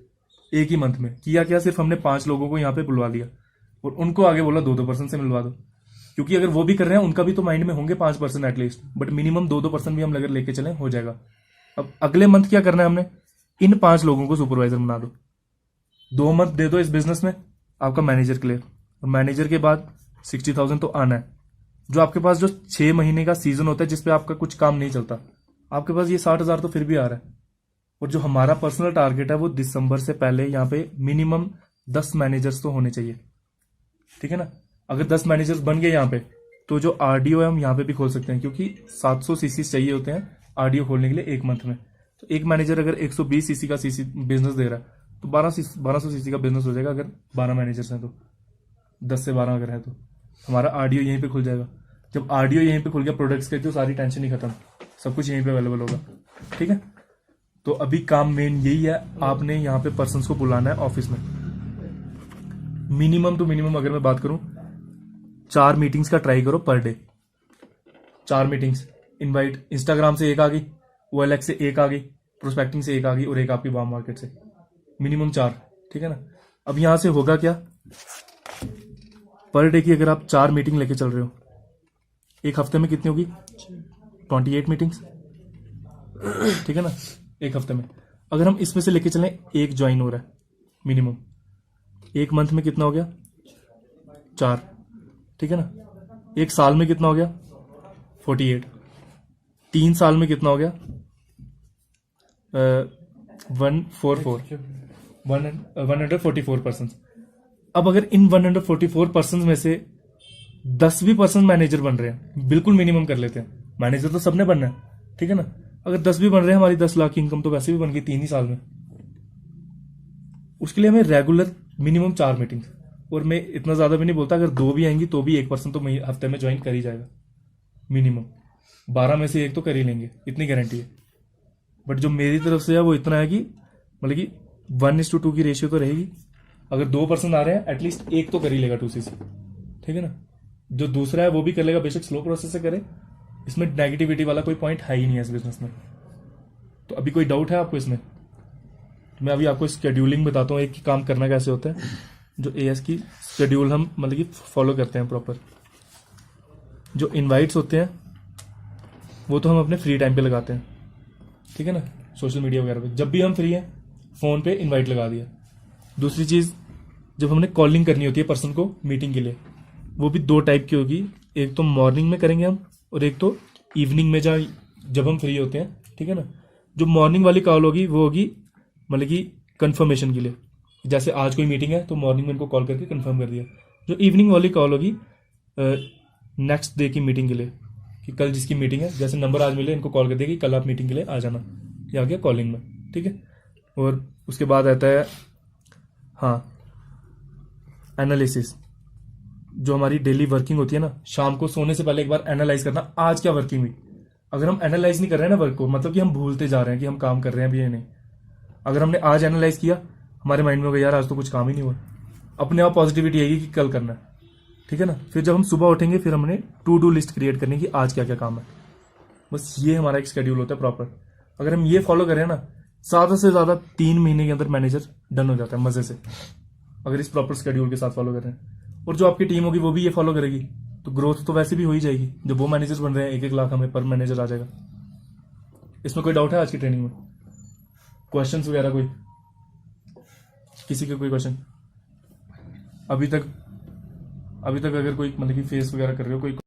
एक ही मंथ में किया। क्या सिर्फ हमने 5 लोगों को यहाँ पे बुलवा लिया और उनको आगे बोला 2% से मिलवा दो, क्योंकि अगर वो भी कर रहे हैं उनका भी तो माइंड में होंगे 5% एटलीस्ट, बट मिनिमम 2% भी हम अगर लेके चले हो जाएगा। अब अगले मंथ क्या करना है हमने, इन 5 लोगों को सुपरवाइजर बना दो, 2 मंथ दे दो इस बिजनेस में, आपका मैनेजर क्लियर। और मैनेजर के बाद 60,000 तो आना है। जो आपके पास जो 6 महीने का सीजन होता है जिसपे आपका कुछ काम नहीं चलता, आपके पास ये 60,000 तो फिर भी आ रहा है। और जो हमारा पर्सनल टारगेट है वो दिसंबर से पहले यहाँ पे मिनिमम 10 मैनेजर्स तो होने चाहिए, ठीक है ना। अगर 10 मैनेजर्स बन गए यहाँ पे तो जो आरडीओ है हम यहाँ पे भी खोल सकते हैं, क्योंकि 700 सीसी चाहिए होते हैं आरडीओ खोलने के लिए एक मंथ में। तो एक मैनेजर अगर 120 सीसी का सीसी बिजनेस दे रहा है तो 1200 सीसी का बिजनेस हो जाएगा। अगर 12 मैनेजर्स हैं तो 10 से 12 अगर है तो हमारा आरडीओ यहीं पे खुल जाएगा। जब आरडीओ यहीं पे खुल गया प्रोडक्ट्स के, तो सारी टेंशन ही खत्म, सब कुछ यहीं पे अवेलेबल होगा, ठीक है। तो अभी काम मेन यही है, आपने यहाँ पे पर्सन्स को बुलाना है ऑफिस में। मिनिमम टू मिनिमम अगर मैं बात करूं 4 मीटिंग्स का ट्राई करो per day. 4 meetings, invite Instagram से एक आ गई, ओएलएक्स से एक आ गई, प्रोस्पेक्टिंग से एक आ गई और एक आपकी वार्म मार्केट से, मिनिमम 4, ठीक है ना। अब यहां से होगा क्या, पर डे की अगर आप 4 मीटिंग लेके चल रहे हो, एक हफ्ते में कितनी होगी 28 मीटिंग्स, ठीक है ना, एक हफ्ते में। अगर हम इसमें से लेके चलें एक ज्वाइन हो रहा है मिनिमम, एक मंथ में कितना हो गया 4, ठीक है ना। एक साल में कितना हो गया 48, 3 साल में कितना हो गया 144 अब अगर इन 144 में से 10 भी पर्सन मैनेजर बन रहे हैं, बिल्कुल मिनिमम कर लेते हैं, मैनेजर तो सबने बनना है, ठीक है ना। अगर 10 भी बन रहे हैं, हमारी 10 लाख की इनकम तो वैसे भी बन गई 3 ही साल में। उसके लिए हमें रेगुलर मिनिमम 4 मीटिंग, और मैं इतना ज्यादा भी नहीं बोलता, अगर 2 भी आएंगी तो भी 1% तो हफ्ते में ज्वाइन कर ही जाएगा मिनिमम। 12 में से 1 तो कर ही लेंगे, इतनी गारंटी है। बट जो मेरी तरफ से है वो इतना है कि मतलब कि 1:2 की रेशियो तो रहेगी। अगर 2% आ रहे हैं एटलीस्ट 1 तो कर ही लेगा 2cc, ठीक है ना। जो दूसरा है वो भी कर लेगा, बेशक स्लो प्रोसेस से करे, इसमें नेगेटिविटी वाला कोई पॉइंट है ही नहीं है इस बिजनेस में। तो अभी कोई डाउट है आपको इसमें? मैं अभी आपको स्केड्यूलिंग बताता हूँ, एक ही काम करना कैसे होता है। जो एएस की शेड्यूल हम मतलब कि फॉलो करते हैं प्रॉपर। जो इनवाइट्स होते हैं वो तो हम अपने फ्री टाइम पे लगाते हैं, ठीक है ना, सोशल मीडिया वगैरह पे। जब भी हम फ्री हैं फोन पे इनवाइट लगा दिया। दूसरी चीज, जब हमने कॉलिंग करनी होती है पर्सन को मीटिंग के लिए, वो भी 2 टाइप की होगी। एक तो मॉर्निंग में करेंगे हम, और एक तो इवनिंग में जब हम फ्री होते हैं, ठीक है ना। जो मॉर्निंग वाली कॉल होगी वो होगी मतलब कि कंफर्मेशन के लिए, जैसे आज कोई मीटिंग है तो मॉर्निंग में इनको कॉल करके कंफर्म कर दिया। जो इवनिंग वाली कॉल होगी नेक्स्ट डे की मीटिंग के लिए, कि कल जिसकी मीटिंग है, जैसे नंबर आज मिले इनको कॉल कर दिया कि कल आप मीटिंग के लिए आ जाना, ये आ गया कॉलिंग में, ठीक है। और उसके बाद आता है एनालिसिस। जो हमारी डेली वर्किंग होती है ना, शाम को सोने से पहले एक बार एनालाइज करना आज क्या वर्किंग हुई। अगर हम एनालाइज नहीं कर रहे हैं ना वर्क को, मतलब कि हम भूलते जा रहे हैं कि हम काम कर रहे हैं अभी या नहीं। अगर हमने आज एनालाइज किया, हमारे माइंड में होगा यार आज तो कुछ काम ही नहीं हुआ, अपने आप पॉजिटिविटी आएगी कि कल करना है, ठीक है ना। फिर जब हम सुबह उठेंगे फिर हमने टू डू लिस्ट क्रिएट करनी कि आज क्या क्या काम है। बस ये हमारा एक शेड्यूल होता है प्रॉपर। अगर हम ये फॉलो करें ना, ज्यादा से ज्यादा 3 महीने के अंदर मैनेजर डन हो जाता है मजे से, अगर इस प्रॉपर शेड्यूल के साथ फॉलो कर रहे हैं। और जो आपकी टीम होगी वो भी ये फॉलो करेगी, तो ग्रोथ तो वैसे भी हो ही जाएगी। जब वो मैनेजर्स बन रहे हैं 1-1 लाख हमें पर मैनेजर आ जाएगा। इसमें कोई डाउट है आज की ट्रेनिंग में? क्वेश्चंस वगैरह कोई, किसी के कोई क्वेश्चन अभी तक? अगर कोई मतलब कि फेस वगैरह कर रहे हो कोई